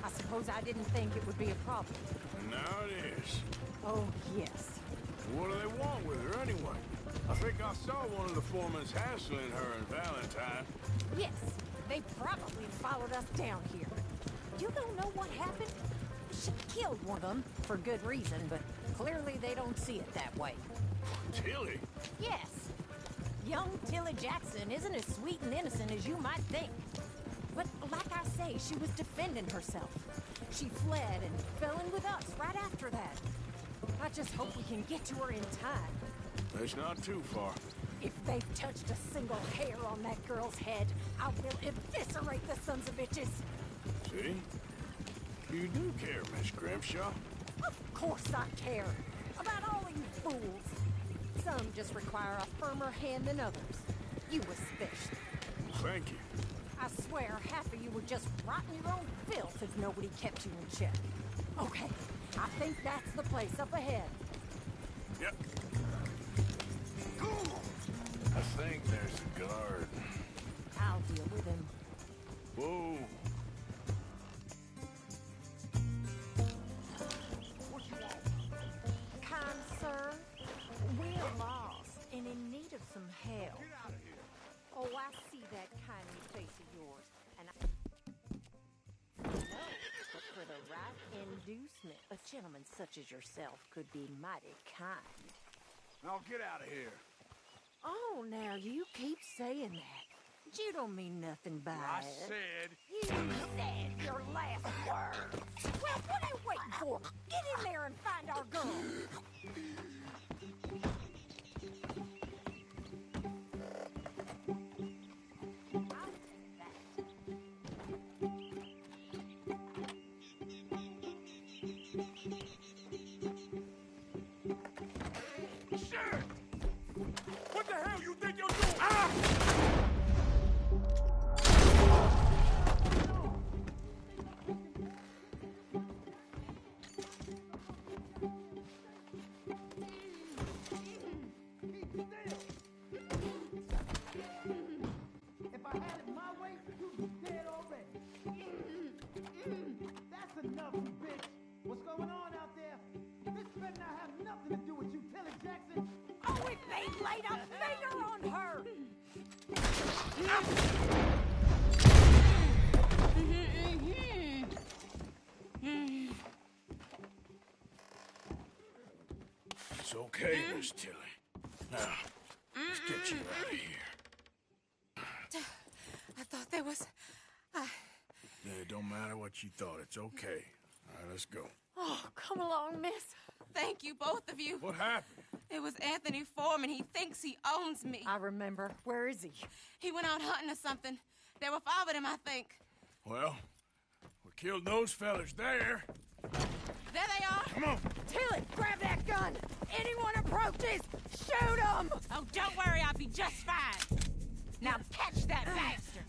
I suppose I didn't think it would be a problem.
And now it is.
Oh, yes.
What do they want with her anyway? I think I saw one of the foremans hassling her and Valentine.
Yes, they probably followed us down here. You don't know what happened? She killed one of them, for good reason, but clearly they don't see it that way.
Tilly?
Yes. Young Tilly Jackson isn't as sweet and innocent as you might think. But like I say, she was defending herself. She fled and fell in with us right after that. I just hope we can get to her in time.
That's not too far.
If they've touched a single hair on that girl's head, I will eviscerate the sons of bitches.
See? You do care, Miss Grimshaw.
Of course I care. About all you fools. Some just require a firmer hand than others. You especially.
Thank you.
I swear half of you would just rot in your own filth if nobody kept you in check. Okay, I think that's the place up ahead.
Yep. I think there's a guard.
I'll deal with him.
Whoa.
Kind sir, we're lost and in need of some help. Oh, I see that kindly face of yours, and I know, but for the right inducement, a gentleman such as yourself could be mighty kind.
Now get out of here.
Oh, now you keep saying that. You don't mean nothing by
I
it.
said...
You said your last word. Well, what are you waiting for? Get in there and find our girl.
What the hell you think you're doing? Ah!
If I had it my way, you'd be dead already. That's enough, you bitch. What's going on out there? This better not have nothing to do with you, Tilly Jackson.
Oh, if they laid a finger on her!
It's okay, Miss Tilly. Now, let's get you out of here.
I thought there was...
Yeah, it don't matter what you thought. It's okay. All right, let's go.
Oh, come along, miss. Thank you, both of you.
What happened?
It was Anthony Foreman. He thinks he owns me.
I remember. Where is he?
He went out hunting or something. There were 5 of them, I think.
Well, we killed those fellas there.
There they are.
Come on.
Tilly, grab that gun. Anyone approaches, shoot them.
Oh, don't worry. I'll be just fine. Now catch that bastard.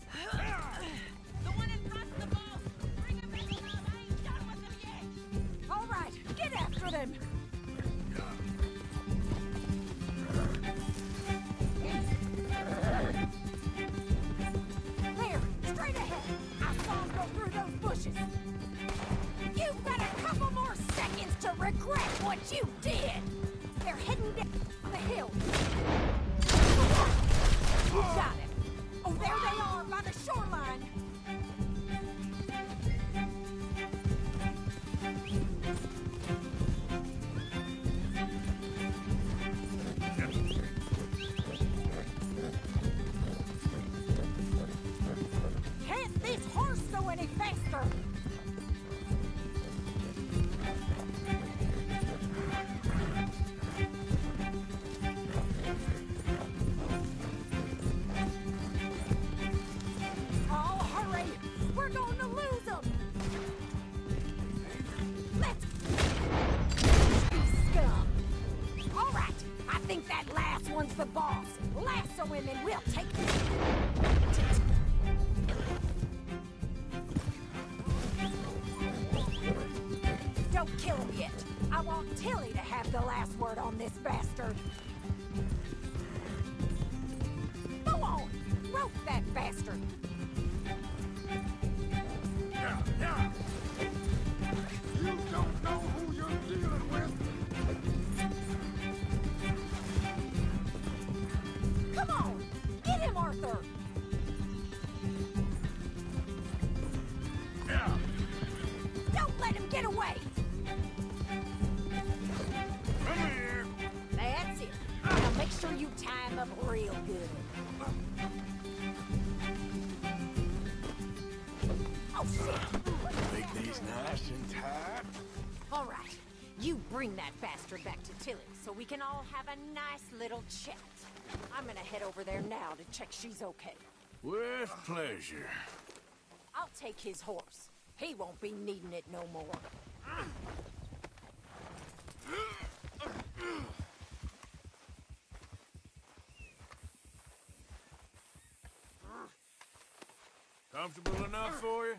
The one in front of the ball. Bring him back alive. I ain't done with him yet.
All right, get after them. There, straight ahead. I saw him go through those bushes. You've got a couple more seconds to regret what you did. They're heading down the hill. You got it. Oh, there they are by the shoreline. Can't this horse go any faster? Oh, hurry! We're going to lose them! Let's... These scum! All right, I think that last one's the boss. Lasso him and we'll take Don't kill him yet. I want Tilly to have the last word on this bastard. Go on! Rope that bastard!
Yeah. You don't know who you're dealing with.
Come on! Get him, Arthur!
Yeah.
Don't let him get away!
Come here.
That's it. Now make sure you tie him up real good. Oh, shit!
Make these nice and tight.
All right. You bring that bastard back to Tilly so we can all have a nice little chat. I'm gonna head over there now to check she's okay.
With pleasure.
I'll take his horse. He won't be needing it no more.
Comfortable enough for you?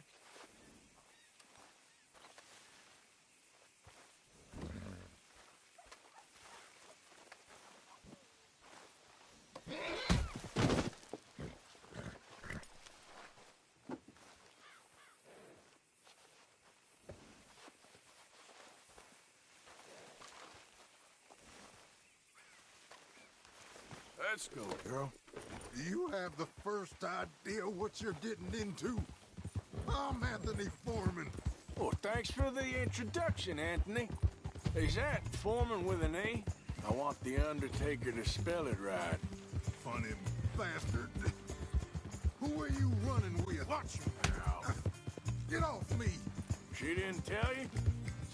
Let's go, girl.
Do you have the first idea what you're getting into? I'm Anthony Foreman.
Well, thanks for the introduction, Anthony. Is that Foreman with an A? I want the Undertaker to spell it right.
Funny bastard. Who are you running with?
Watch you now.
Get off me.
She didn't tell you?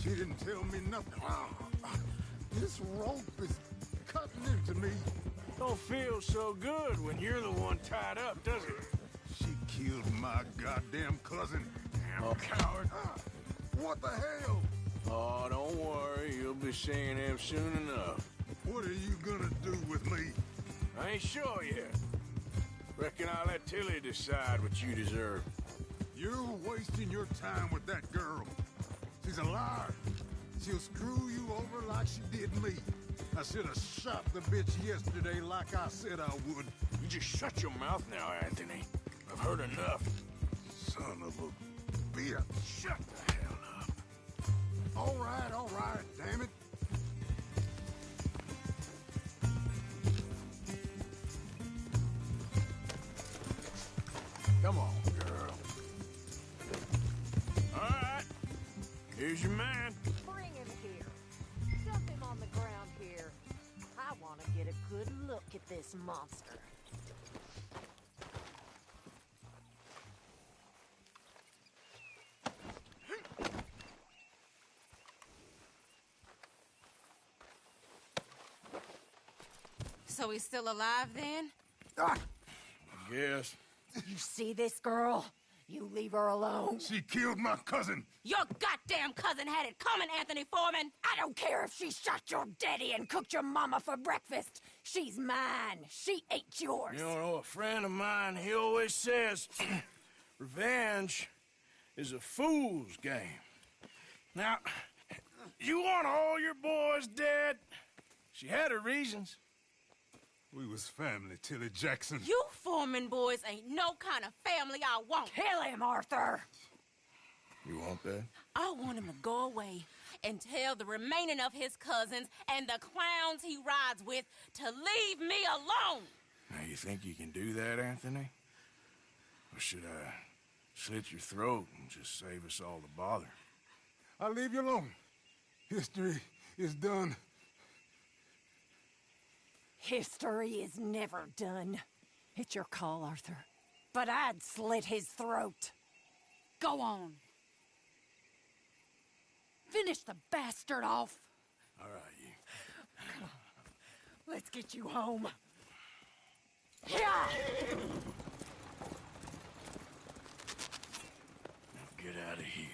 She didn't tell me nothing. This rope is cutting into me.
Don't feel so good when you're the one tied up, does it?
She killed my goddamn cousin.
Damn coward.
What the hell?
Oh, don't worry. You'll be seeing him soon enough.
What are you gonna do with me?
I ain't sure yet. Reckon I'll let Tilly decide what you deserve.
You're wasting your time with that girl. She's a liar. She'll screw you over like she did me. I should have shot the bitch yesterday like I said I would.
You just shut your mouth now, Anthony. I've heard enough.
Son of a bitch.
Shut the hell up.
All right, damn it.
Come on, girl. All right. Here's your man.
Bring him here. Dump him on the ground here. I want to get a good look at this monster.
So he's still alive then?
I guess.
You see this girl? You leave her alone.
She killed my cousin.
Your goddamn cousin had it coming, Anthony Foreman!
I don't care if she shot your daddy and cooked your mama for breakfast. She's mine. She ate yours.
You know, a friend of mine, he always says, revenge is a fool's game. Now, you want all your boys dead? She had her reasons.
We was family, Tilly Jackson.
You Foreman boys ain't no kind of family I want.
Kill him, Arthur!
You want that?
I want him to go away and tell the remaining of his cousins and the clowns he rides with to leave me alone.
Now, you think you can do that, Anthony? Or should I slit your throat and just save us all the bother?
I'll leave you alone. History is done.
History is never done. It's your call, Arthur. But I'd slit his throat.
Go on.
Finish the bastard off.
All right, you.
Come on. Let's get you home. Yeah!
Now get out of here.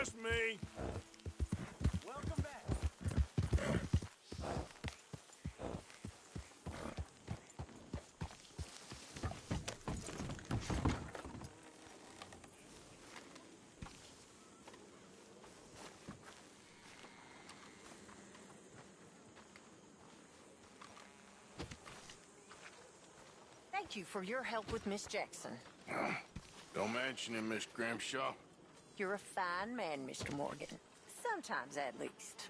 Just me.
Welcome back.
Thank you for your help with Miss Jackson.
Don't mention it, Miss Grimshaw.
You're a fine man, Mr. Morgan. Sometimes, at least.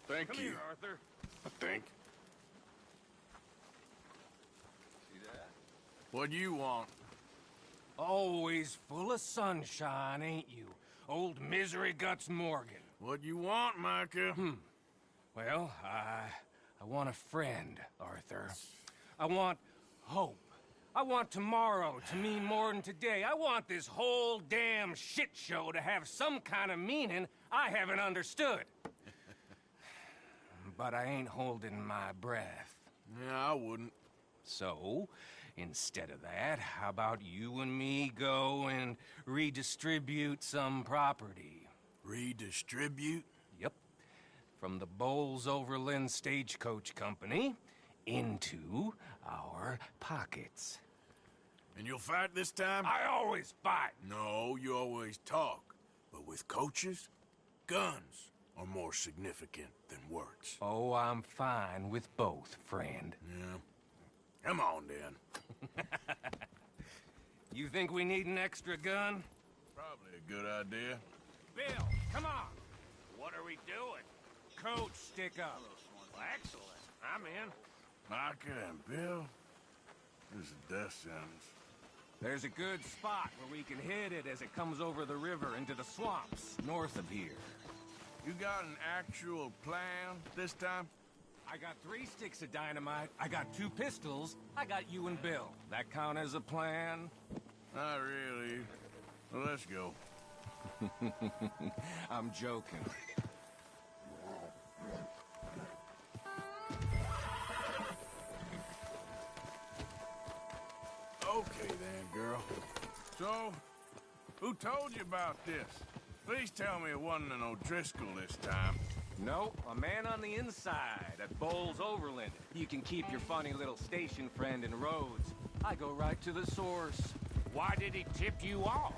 Thank
Come
you.
here, Arthur.
I think. What do you want?
Always full of sunshine, ain't you? Old Misery Guts Morgan.
What you want, Micah?
Well, I want a friend, Arthur. I want hope. I want tomorrow to mean more than today. I want this whole damn shit show to have some kind of meaning I haven't understood. But I ain't holding my breath.
Yeah, I wouldn't.
So, instead of that, how about you and me go and redistribute some property?
Redistribute?
Yep. From the Bowles Overland Stagecoach Company into our pockets.
And you'll fight this time?
I always fight.
No, you always talk. But with coaches, guns are more significant than words.
Oh, I'm fine with both, friend.
Yeah. Come on, then.
You think we need an extra gun?
Probably a good idea.
Bill, come on. What are we doing? Coach, stick up. Well, excellent. I'm in.
Micah and Bill? This is a death sentence.
There's a good spot where we can hit it as it comes over the river into the swamps north of here.
You got an actual plan this time?
I got 3 sticks of dynamite, I got 2 pistols, I got you and Bill. That count as a plan?
Not really. Well, let's go.
I'm joking.
Okay then, girl. So, who told you about this? Please tell me it wasn't an O'Driscoll this time.
No, a man on the inside at Bowles Overland. You can keep your funny little station friend in Rhodes. I go right to the source. Why did he tip you off?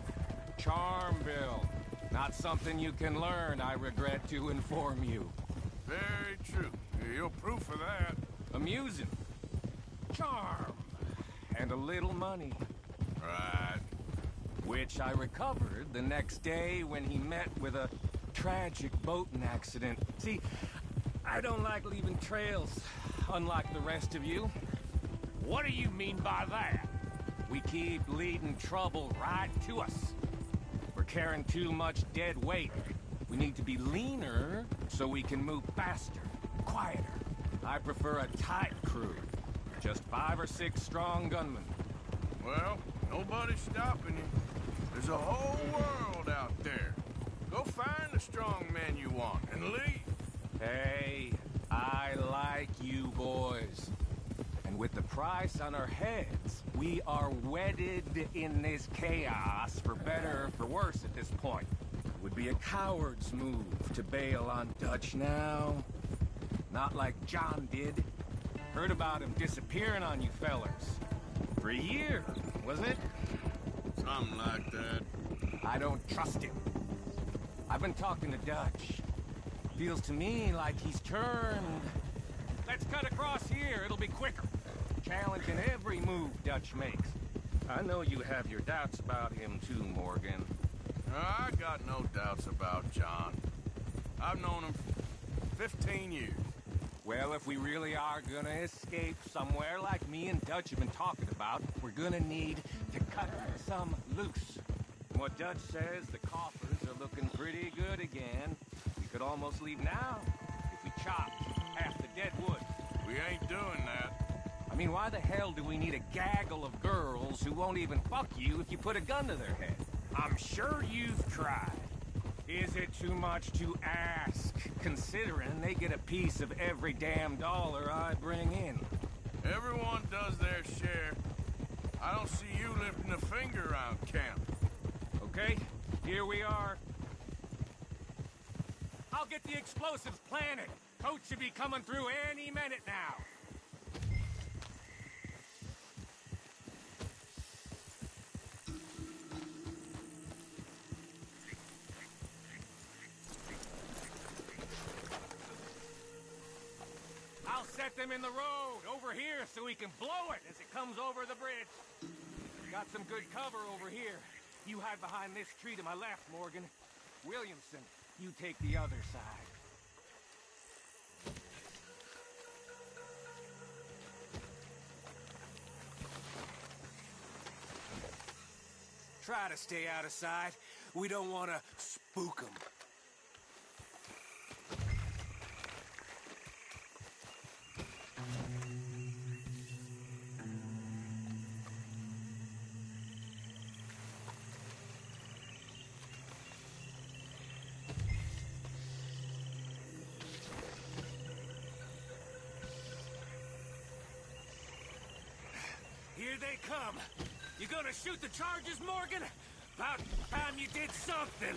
Charm, Bill. Not something you can learn, I regret to inform you.
Very true. You're proof of that.
Amusing. Charm. And a little money.
Right.
Which I recovered the next day when he met with a tragic boating accident. See, I don't like leaving trails, unlike the rest of you. What do you mean by that? We keep leading trouble right to us. We're carrying too much dead weight. We need to be leaner so we can move faster, quieter. I prefer a tight crew. Just 5 or 6 strong gunmen.
Well, nobody's stopping you. There's a whole world out there. Go find the strong men you want and leave.
Hey, I like you boys. And with the price on our heads, we are wedded in this chaos, for better or for worse at this point. It would be a coward's move to bail on Dutch now. Not like John did. Heard about him disappearing on you fellers. For a year, wasn't it?
Something like that.
I don't trust him. I've been talking to Dutch. Feels to me like he's turned. Let's cut across here, it'll be quicker. Challenging every move Dutch makes. I know you have your doubts about him too, Morgan.
I got no doubts about John. I've known him for 15 years.
Well, if we really are gonna escape somewhere like me and Dutch have been talking about, we're gonna need to cut some loose. From what Dutch says, the coffers are looking pretty good again. We could almost leave now if we chopped half the dead wood.
We ain't doing that.
I mean, why the hell do we need a gaggle of girls who won't even fuck you if you put a gun to their head? I'm sure you've tried. Is it too much to ask, considering they get a piece of every damn dollar I bring in?
Everyone does their share. I don't see you lifting a finger around camp.
Okay, here we are. I'll get the explosives planted. Coach should be coming through any minute now. I'll set them in the road over here so we can blow it as it comes over the bridge. Got some good cover over here. You hide behind this tree to my left, Morgan. Williamson, you take the other side. Try to stay out of sight. We don't want to spook them. Here they come. You gonna shoot the charges, Morgan? About time you did something.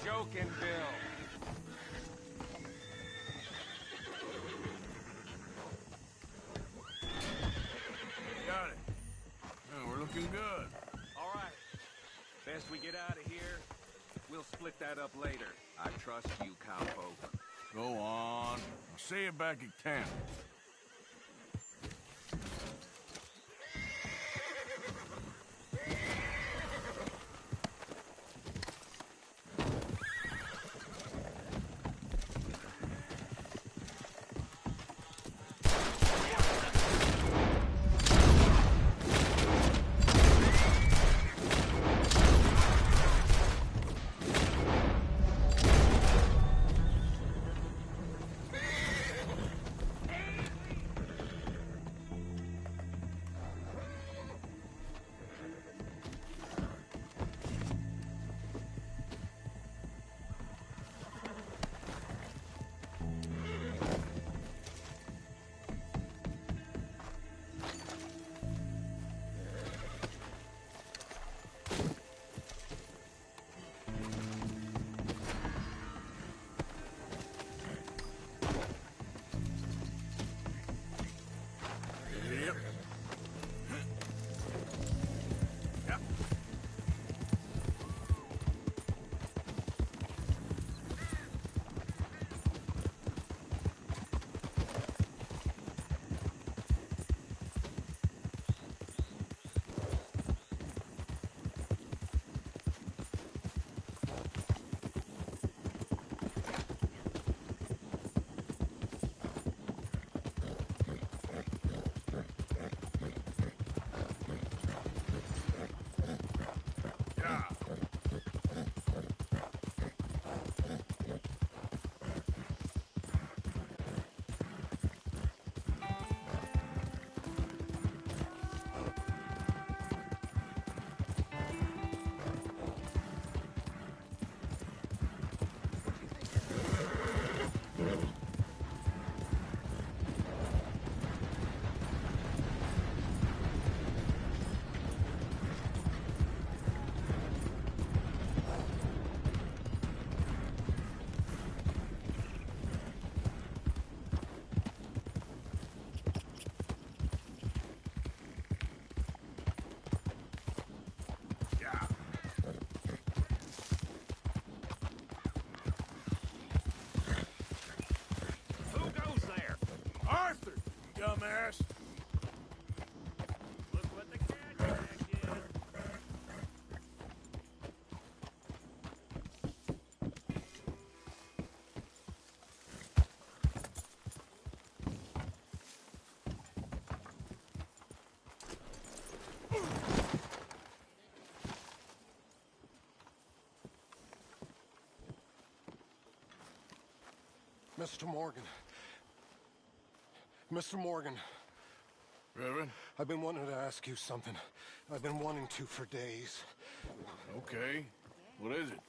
Joking, Bill.
Got it. Oh, we're looking good.
All right. Best we get out of here. We'll split that up later. I trust you, cowpoke.
Go on. I'll see you back at camp. dumbass. Look what the cat did.
Mr. Morgan. Mr. Morgan.
Reverend?
I've been wanting to ask you something. I've been wanting to for days.
Okay. What is it?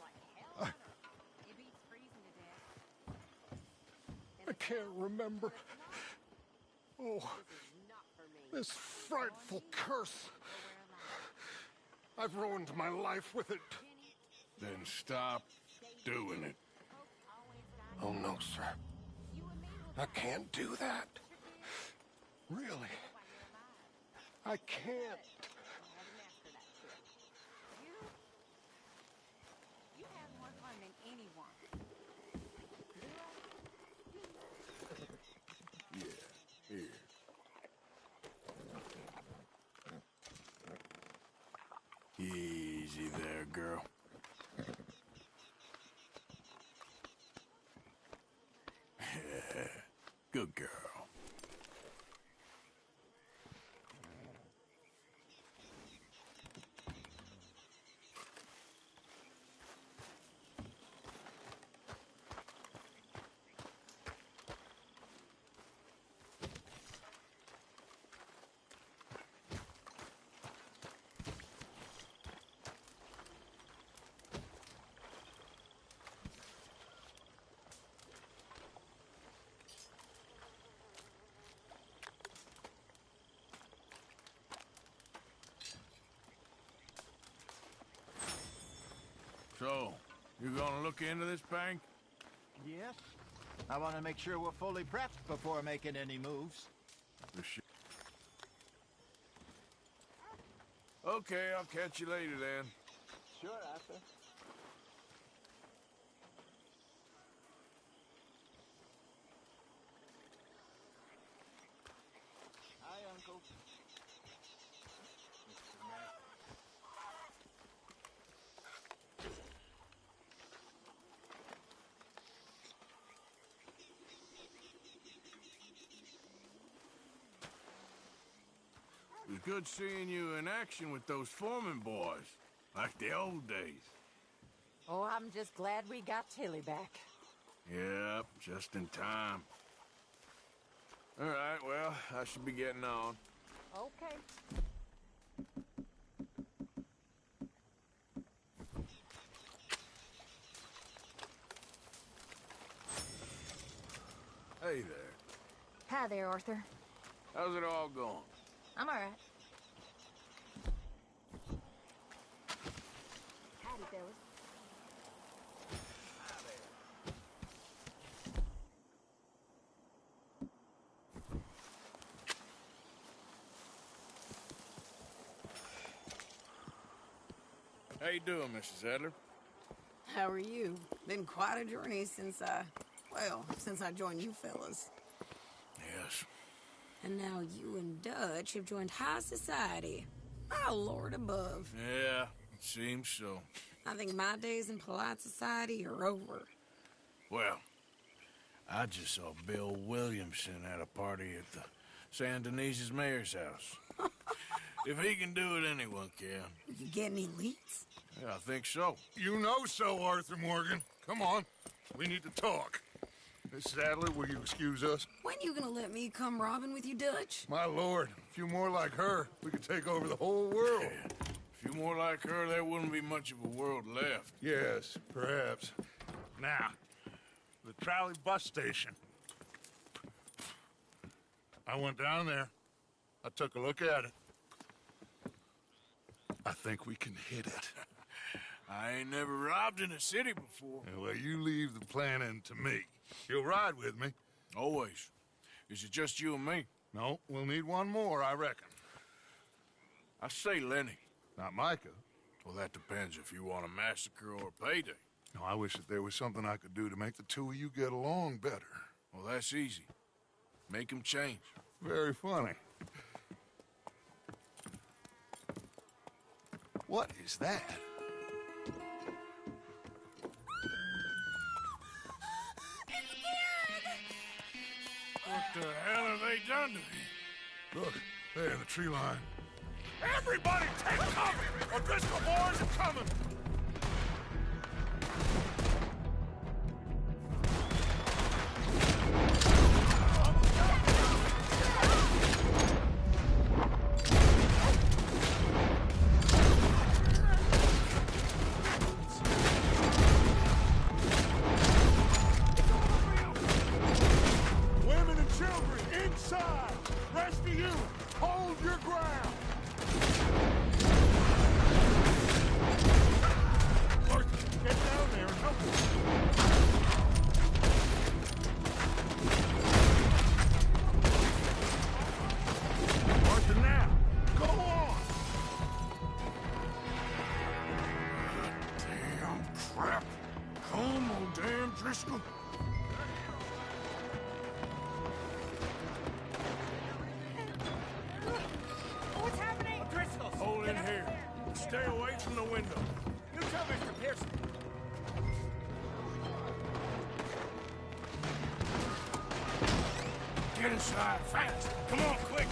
I can't remember. Oh, this frightful curse. I've ruined my life with it.
Then stop doing it.
Oh, no, sir. I can't do that. Really. I can't.
You have more fun than anyone.
Yeah, here. Easy there, girl. Good girl. So, you gonna look into this bank?
Yes. I want to make sure we're fully prepped before making any moves.
Okay, I'll catch you later then.
Sure, Arthur. Hi, Uncle.
It was good seeing you in action with those Foreman boys, like the old days.
Oh, I'm just glad we got Tilly back.
Yep, just in time. All right, well, I should be getting on.
Okay.
Hey there.
Hi there, Arthur.
How's it all going?
I'm all right. Howdy, fellas.
How you doing, Mrs. Adler?
How are you? Been quite a journey since I joined you fellas.
Yes.
And now you and Dutch have joined high society. Oh, Lord above.
Yeah, it seems so.
I think my days in polite society are over.
Well, I just saw Bill Williamson at a party at the San Denise's mayor's house. If he can do it, anyone can.
You get any leads?
Yeah, I think so.
You know so, Arthur Morgan. Come on. We need to talk. Miss Adler, will you excuse us?
When you gonna let me come robbing with you, Dutch?
My lord, a few more like her, we could take over the whole world.
Yeah. A few more like her, there wouldn't be much of a world left.
Yes, perhaps. Now, the trolley bus station. I went down there. I took a look at it. I think we can hit it.
I ain't never robbed in a city before.
Yeah, well, you leave the planning to me. You'll ride with me.
Always. Is it just you and me?
No, we'll need one more, I reckon.
I say Lenny.
Not Micah.
Well, that depends if you want a massacre or a payday.
No, I wish that there was something I could do to make the two of you get along better.
Well, that's easy. Make 'em change.
Very funny. What is that?
What the hell have they done to me?
Look, there in the tree line.
Everybody take cover! O'Driscoll boys are coming!
Women and children, inside! Rest of you, hold your ground! Arthur, get down there and help Arthur, now! Go on!
Damn crap! Come on, damn Driscoll!
What's happening? Driscoll!
Hold in here. Stay away from the window.
You tell Mr. Pearson.
Get inside, fast! Come on, quick!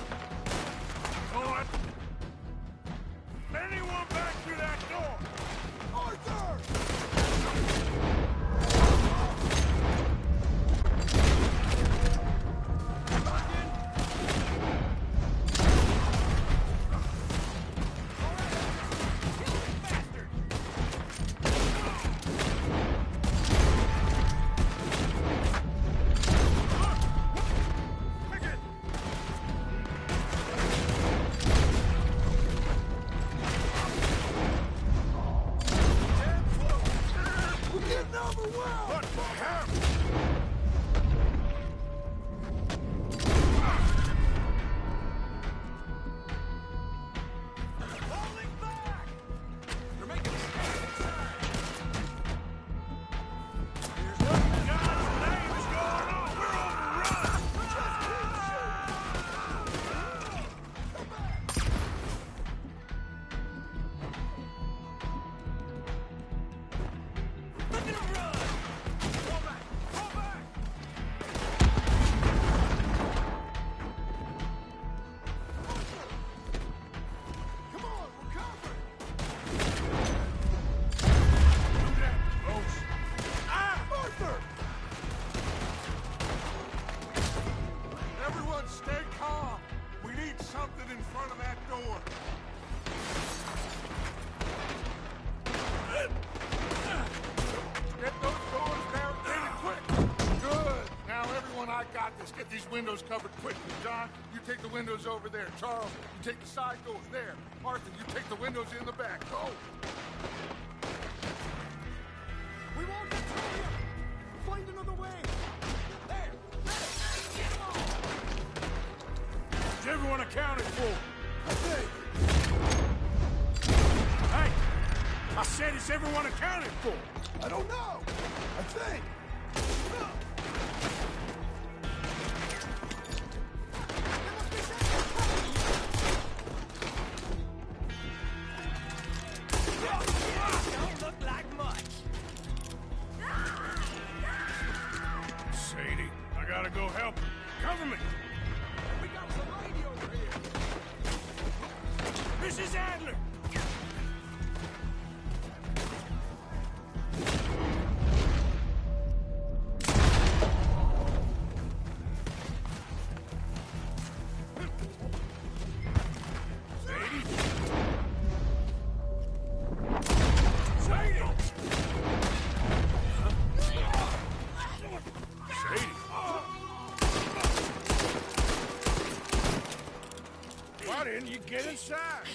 Go on! Anyone back through that door! Arthur!
Everyone stay calm. We need something in front of that door. Get those doors barricaded quick. Good. Now, everyone, I got this. Get these windows covered quickly. John, you take the windows over there. Charles, you take the side doors there. Arthur, you take the windows in the back. Go.
We won't get through here. Find another way. There.
Is everyone accounted for? I think. Hey! I said, is everyone accounted for?
I don't know. I think.
Don't look like much.
Sadie, I gotta go help her. Cover me!
We got some lady over here.
Mrs. Adler! Why didn't you get inside?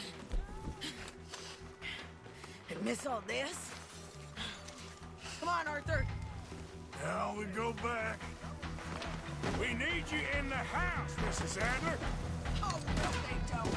And miss all this? Come on, Arthur.
Now we go back. We need you in the house, Mrs. Adler.
Oh, no, they don't.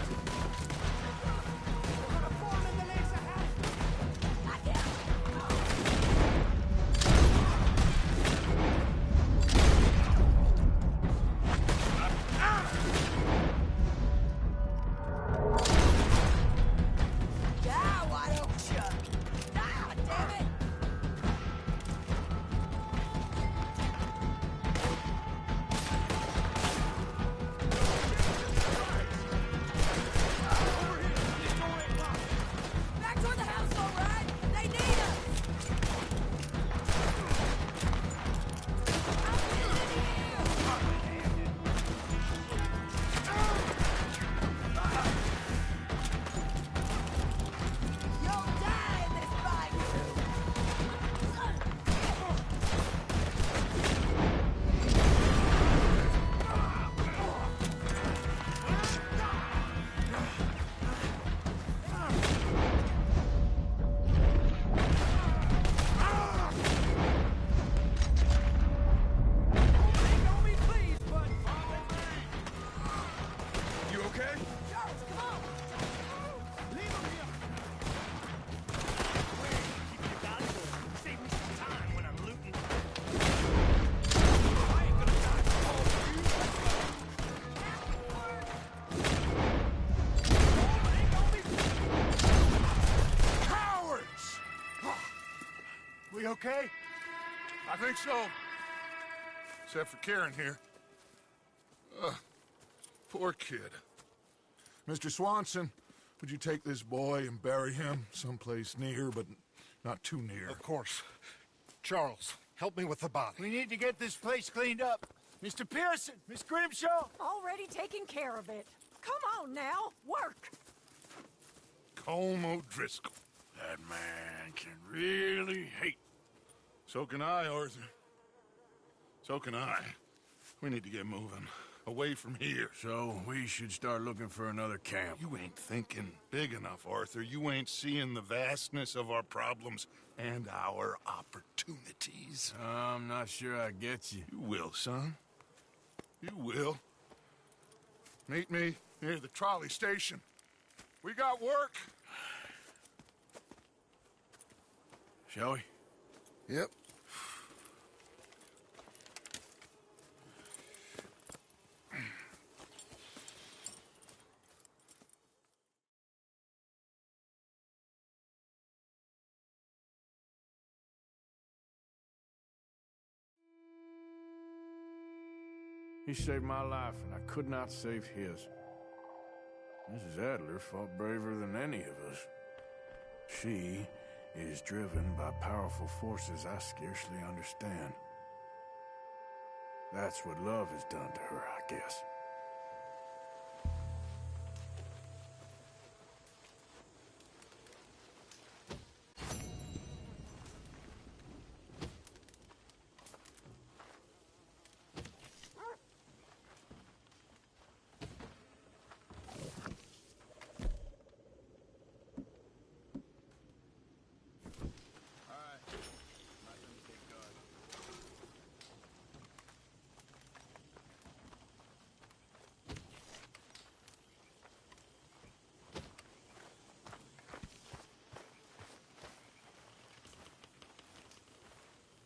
We okay?
I think so. Except for Karen here. Poor kid. Mr. Swanson, would you take this boy and bury him someplace near, but not too near?
Of course. Charles, help me with the body.
We need to get this place cleaned up. Mr. Pearson, Miss Grimshaw.
Already taking care of it. Come on now, work.
Colm O'Driscoll. That man can really hate. So can I, Arthur. So can I. We need to get moving. Away from here.
So, we should start looking for another camp.
You ain't thinking big enough, Arthur. You ain't seeing the vastness of our problems and our opportunities.
I'm not sure I get you.
You will, son. You will. Meet me near the trolley station. We got work.
Shall we?
Yep.
He saved my life, and I could not save his. Mrs. Adler fought braver than any of us. She is driven by powerful forces I scarcely understand. That's what love has done to her, I guess.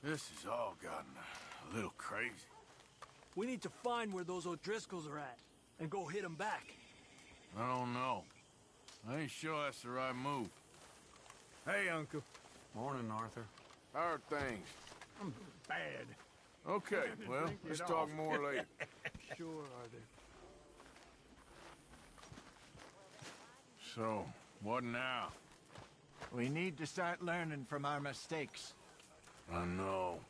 This has all gotten a little crazy.
We need to find where those O'Driscolls are at, and go hit them back.
I don't know. I ain't sure that's the right move. Hey, Uncle.
Morning, Arthur.
How are things?
I'm bad.
Okay, well, let's talk more later.
Sure are they.
So, what now?
We need to start learning from our mistakes.
I know.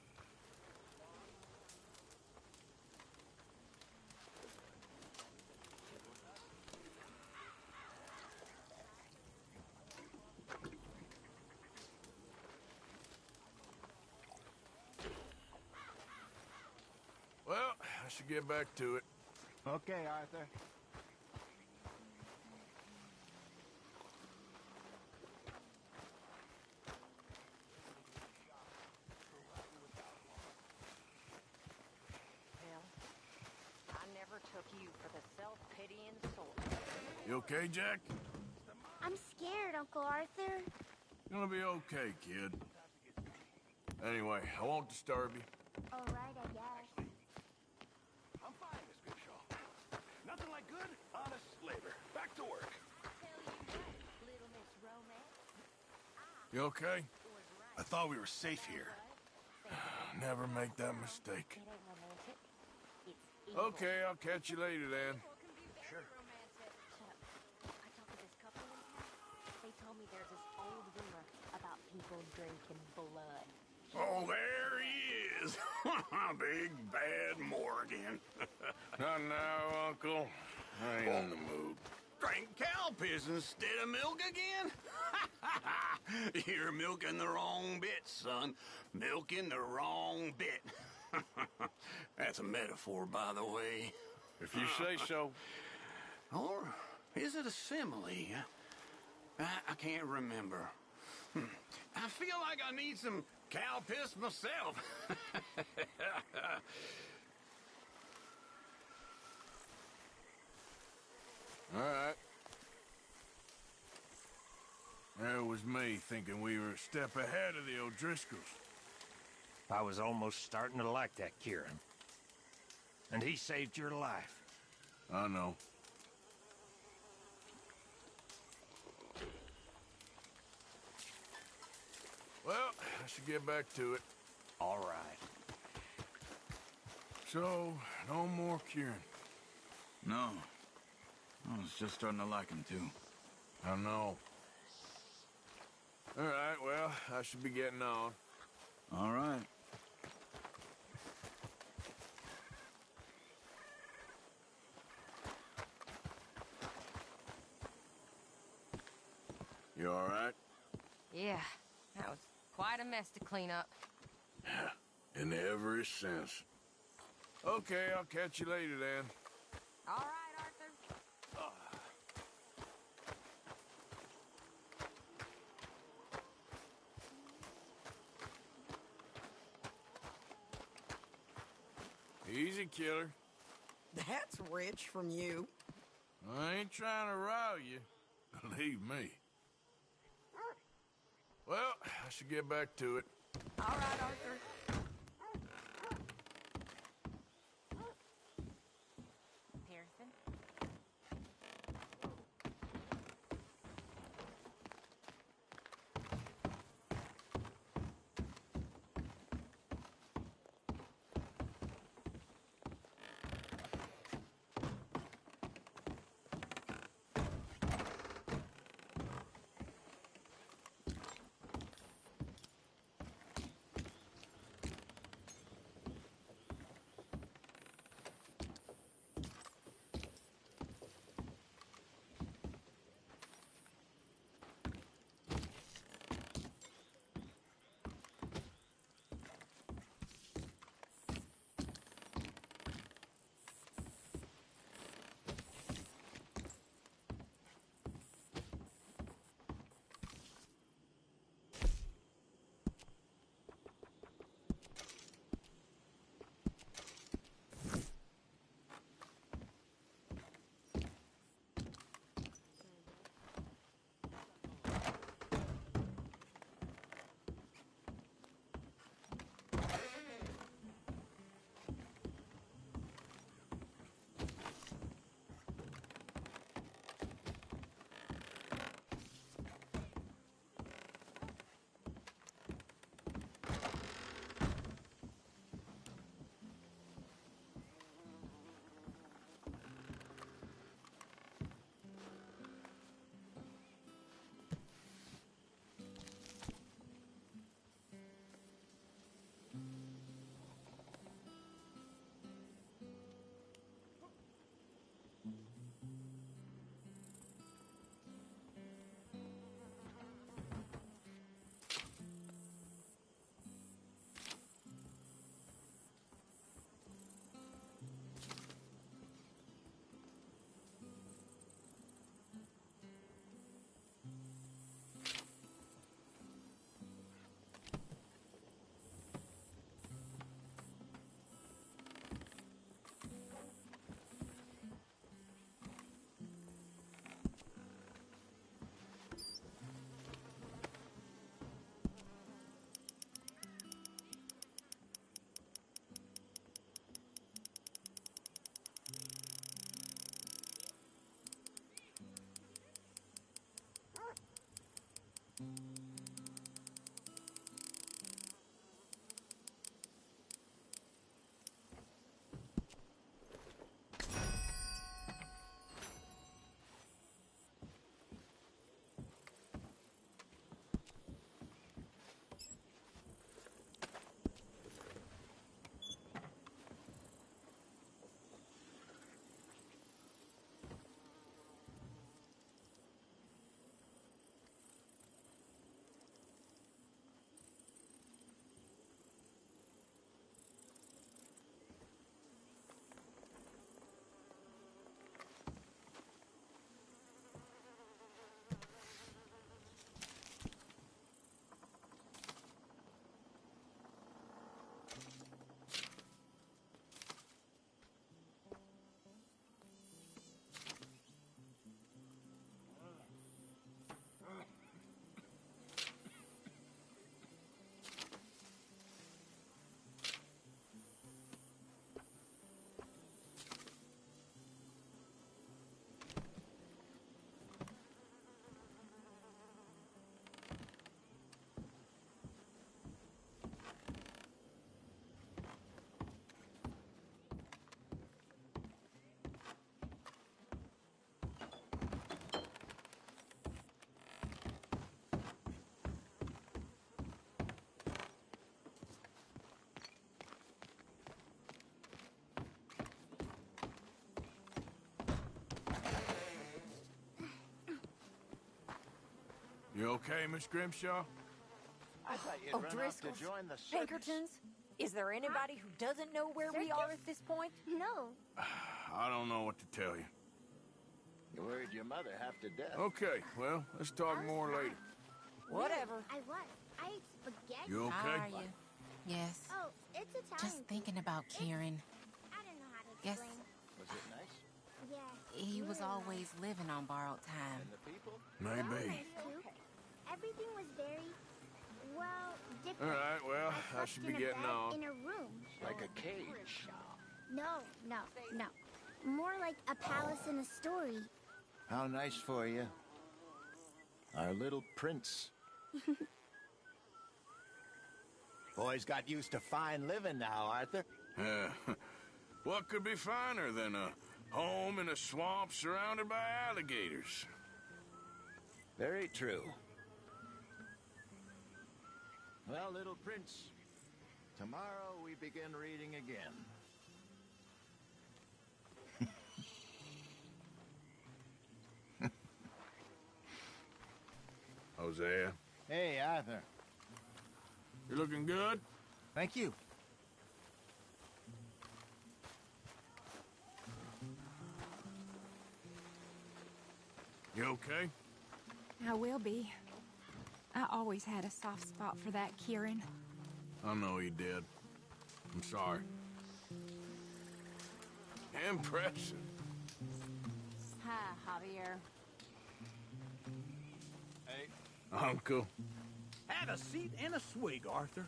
Well, I should get back to it.
Okay, Arthur.
You for the self-pitying sort.
You okay, Jack?
I'm scared, Uncle Arthur.
Gonna be okay, kid. Anyway, I won't disturb you.
All right, I guess.
I'm fine, Miss Grimshaw. Nothing like good, honest labor. Back to work.
Little Miss Romance.
You okay?
I thought we were safe here.
Never make that mistake.
It ain't romantic. It's evil.
Okay, I'll catch you later then.
Sure. Shut up. I talked to this couple in town. They told me there's this old rumor about people drinking blood.
Oh, there he is. Big bad Morgan.
Not now, Uncle. I ain't in the mood.
Drank cow piss instead of milk again? You're milking the wrong bit, son. Milking the wrong bit. That's a metaphor, by the way.
If you say so.
Or is it a simile? I can't remember. I feel like I need some cow piss myself.
All right. There was me thinking we were a step ahead of the O'Driscolls.
I was almost starting to like that Kieran. And he saved your life.
I know. Well, I should get back to it.
All right.
So, no more Kieran.
No. I was just starting to like him, too.
I know. All right, well, I should be getting on.
All right.
You all right?
Yeah, that was quite a mess to clean up.
In every sense. Okay, I'll catch you later then.
All right, Arthur.
Easy, killer.
That's rich from you.
I ain't trying to rile you. Believe me. Well, I should get back to it.
All right, Arthur.
Harrison?
You okay, Miss Grimshaw?
I thought you'd run off to join the circus.
Pinkertons? Is there anybody who doesn't know where we are at this point?
No.
I don't know what to tell you.
You worried your mother half to death.
Okay, well, let's talk more later.
Whatever.
I was. I ate spaghetti.
You okay?
How are you? Yes.
Oh, it's Italian.
Just thinking about Kieran.
I don't know how to
Guess
explain.
Was it nice?
Yeah.
he was
really
always living on borrowed time.
And the people?
Maybe.
nice, too. Everything was very, well,
All
different.
right, well, I
slept
should be
in a
getting
bed
on.
in a room.
Like a cage.
No. More like a palace in a story.
How nice for you. Our little prince. Boys got used to fine living now, Arthur.
What could be finer than a home in a swamp surrounded by alligators?
Very true. Well, little prince, tomorrow we begin reading again.
Hosea,
Hey, Arthur.
you're looking good?
Thank you.
You okay?
I will be. I always had a soft spot for that, Kieran.
I know you did. I'm sorry. Impressive.
Hi, Javier.
Hey.
Uncle.
Have a seat and a swig, Arthur.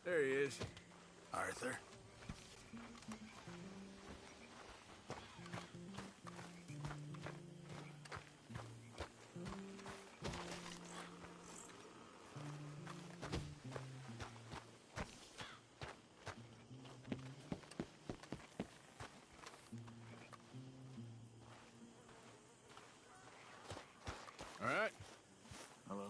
There he is. Arthur. All right.
Hello.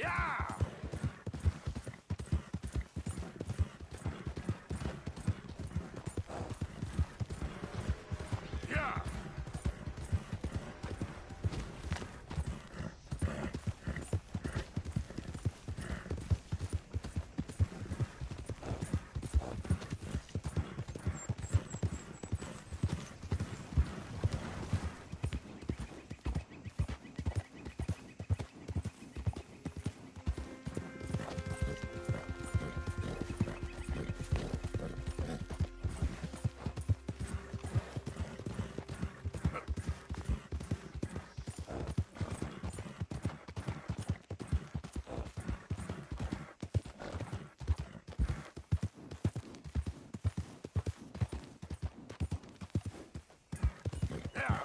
Yeah! Yeah!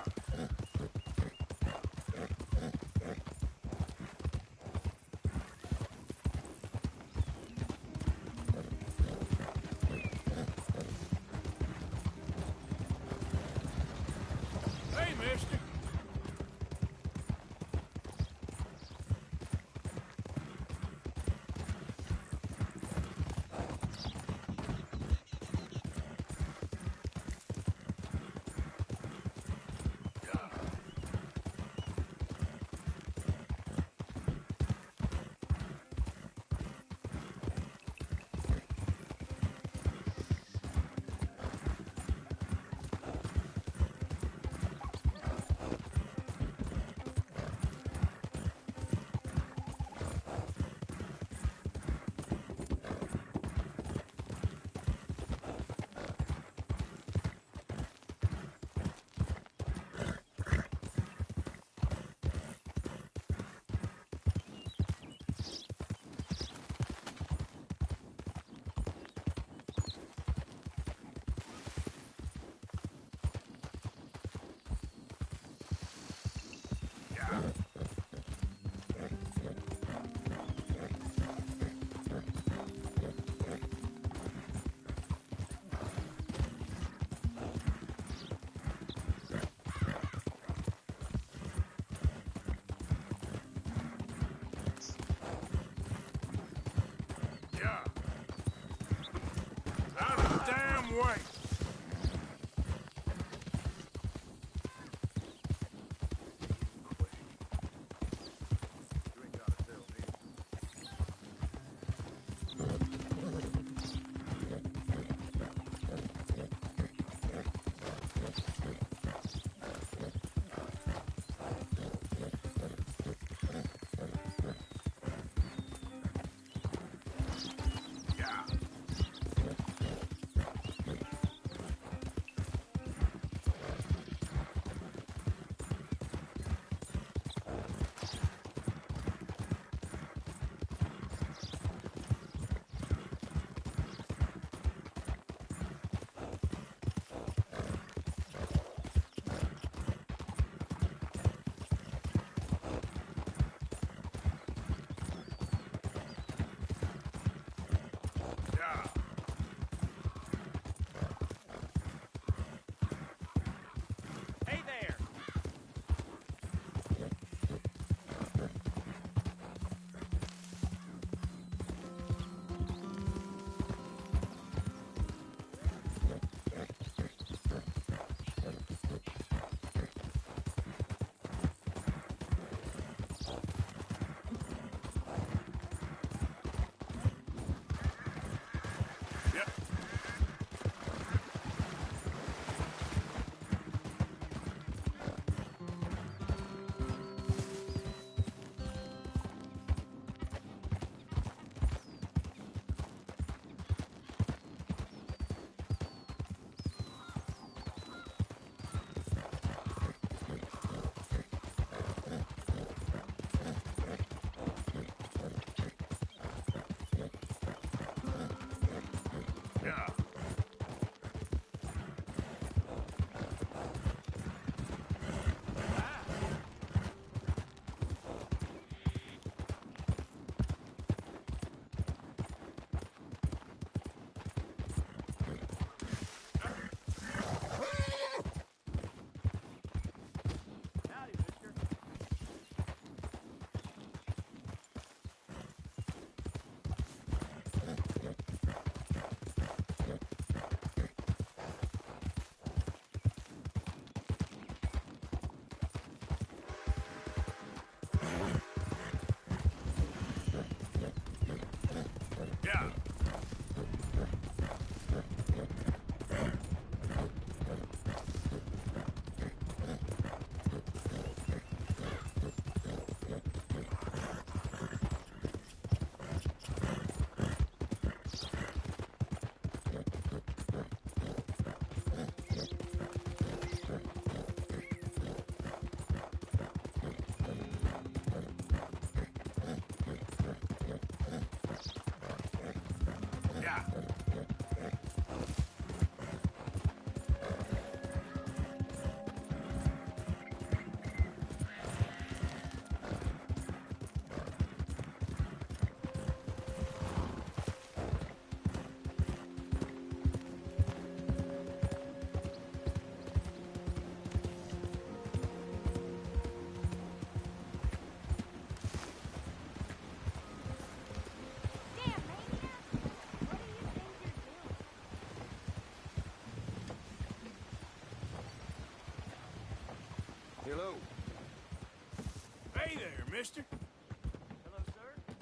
Hey, mister. Yeah. Out of the damn way. Yeah. Hello. Hey there, mister.
Hello, sir.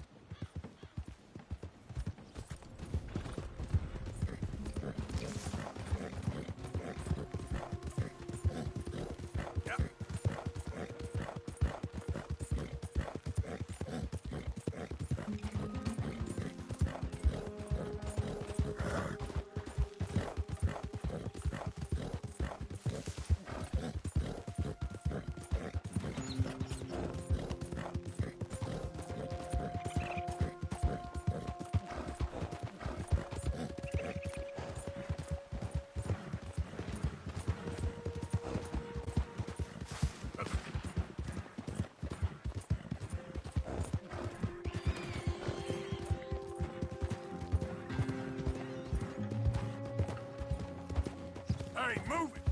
Hey, move it!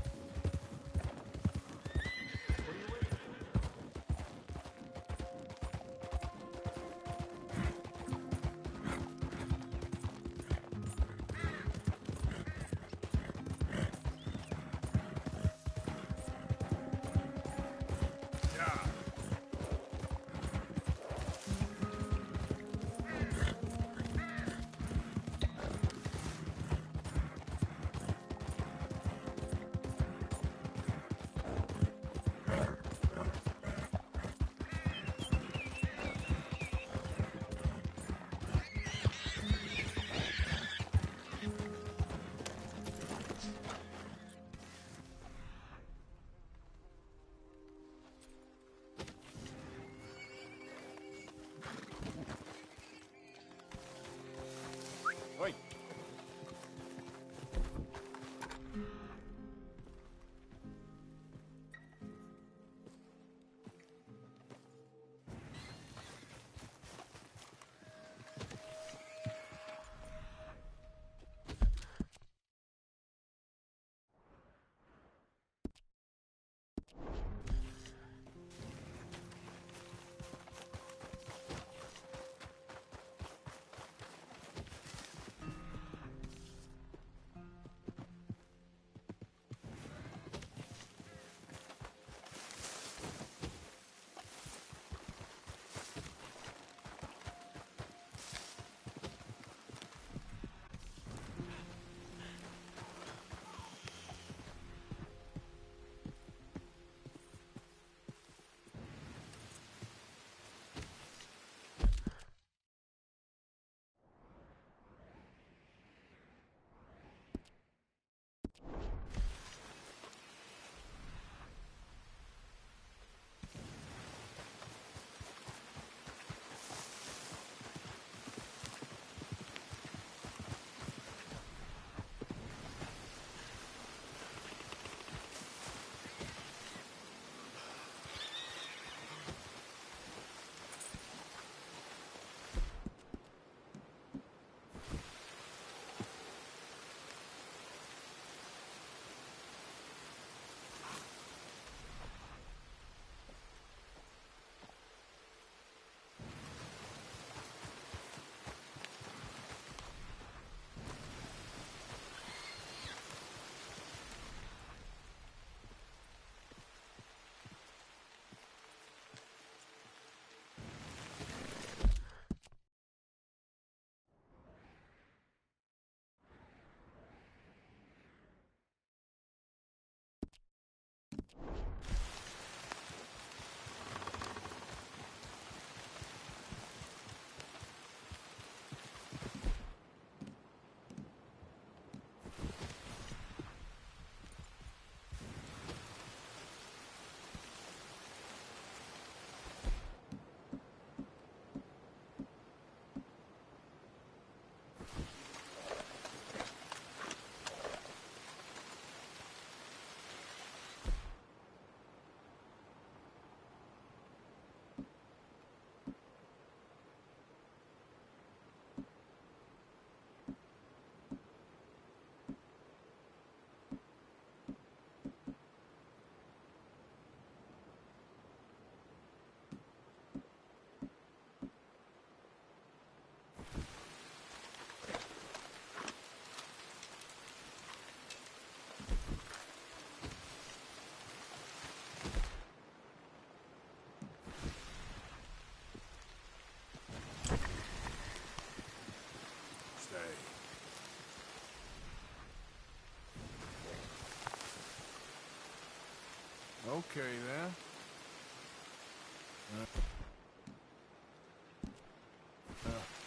Okay, then.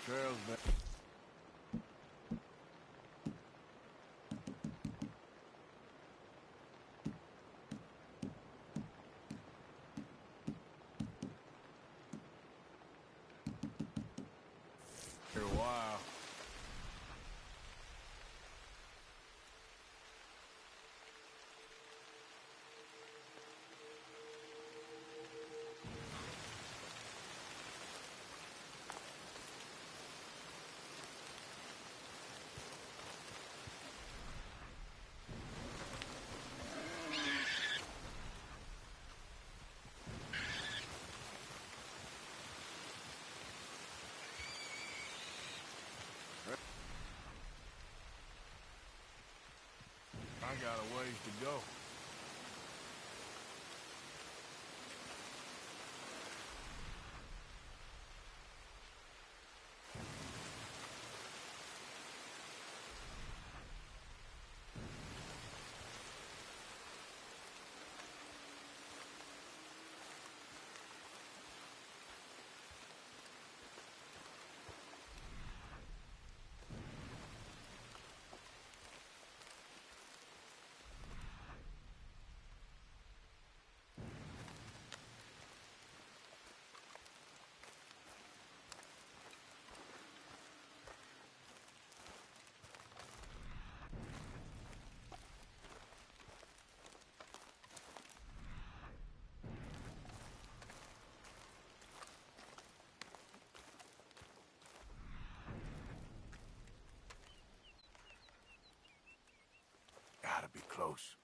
Trail's back. For a while. I got a ways to go. Gotta be close.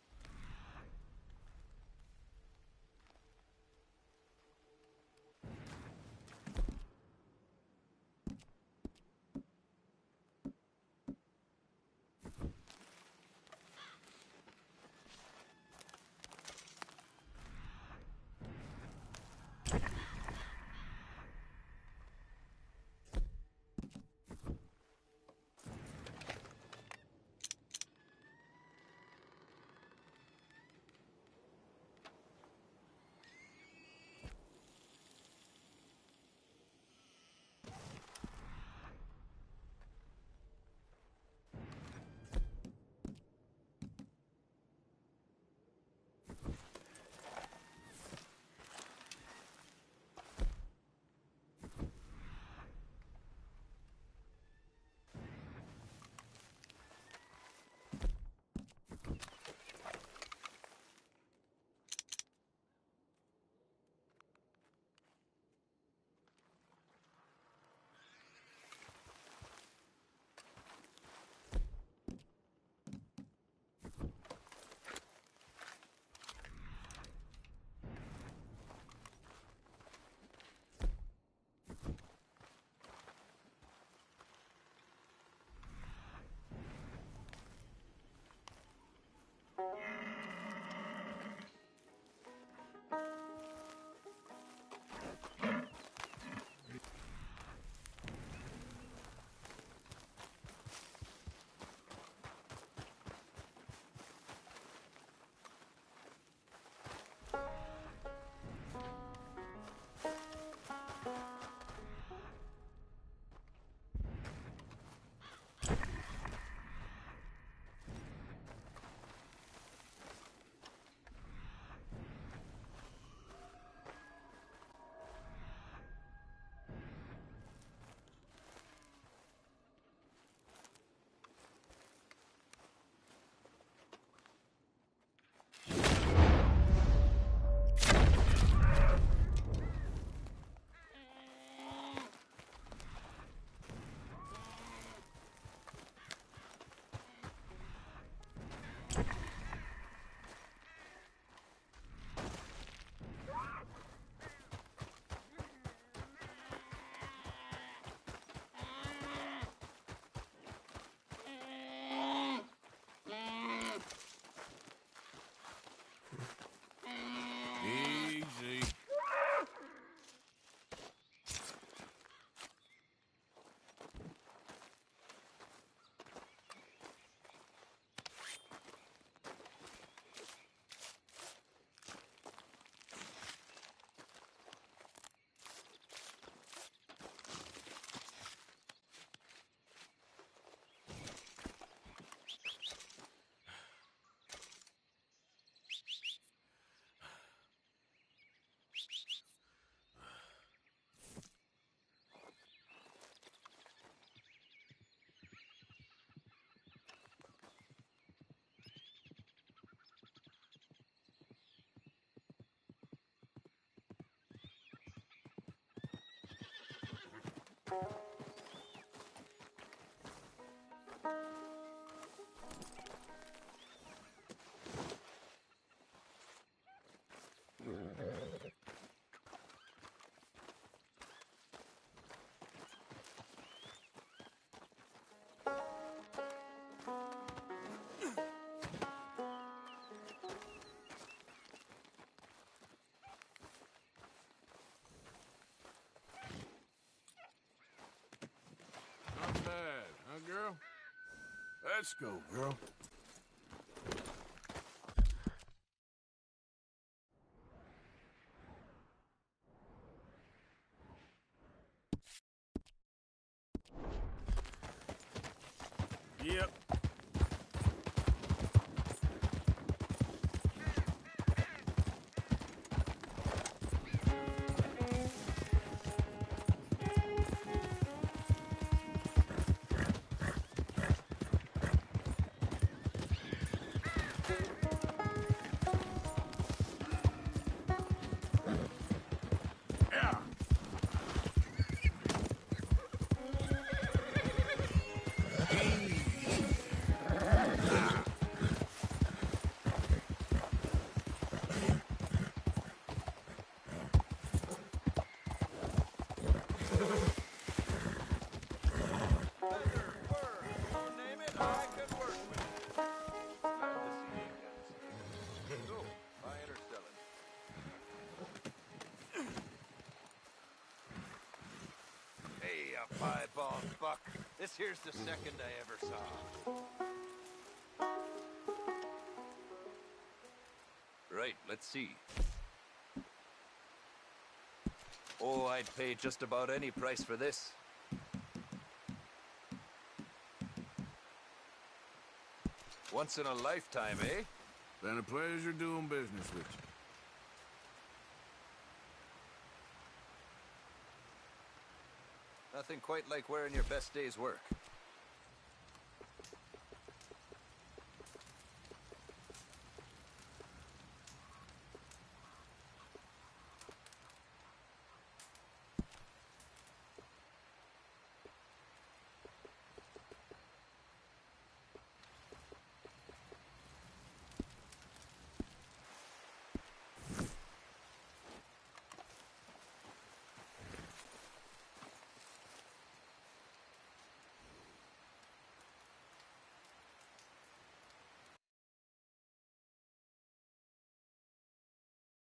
Not bad, huh, girl? Let's go, girl. Yep.
Hey, a piebald buck. This here's the second I ever saw.
Right, let's see. Oh, I'd pay just about any price for this. Once in a lifetime, eh?
Been a pleasure doing business with you.
Nothing quite like wearing your best day's work.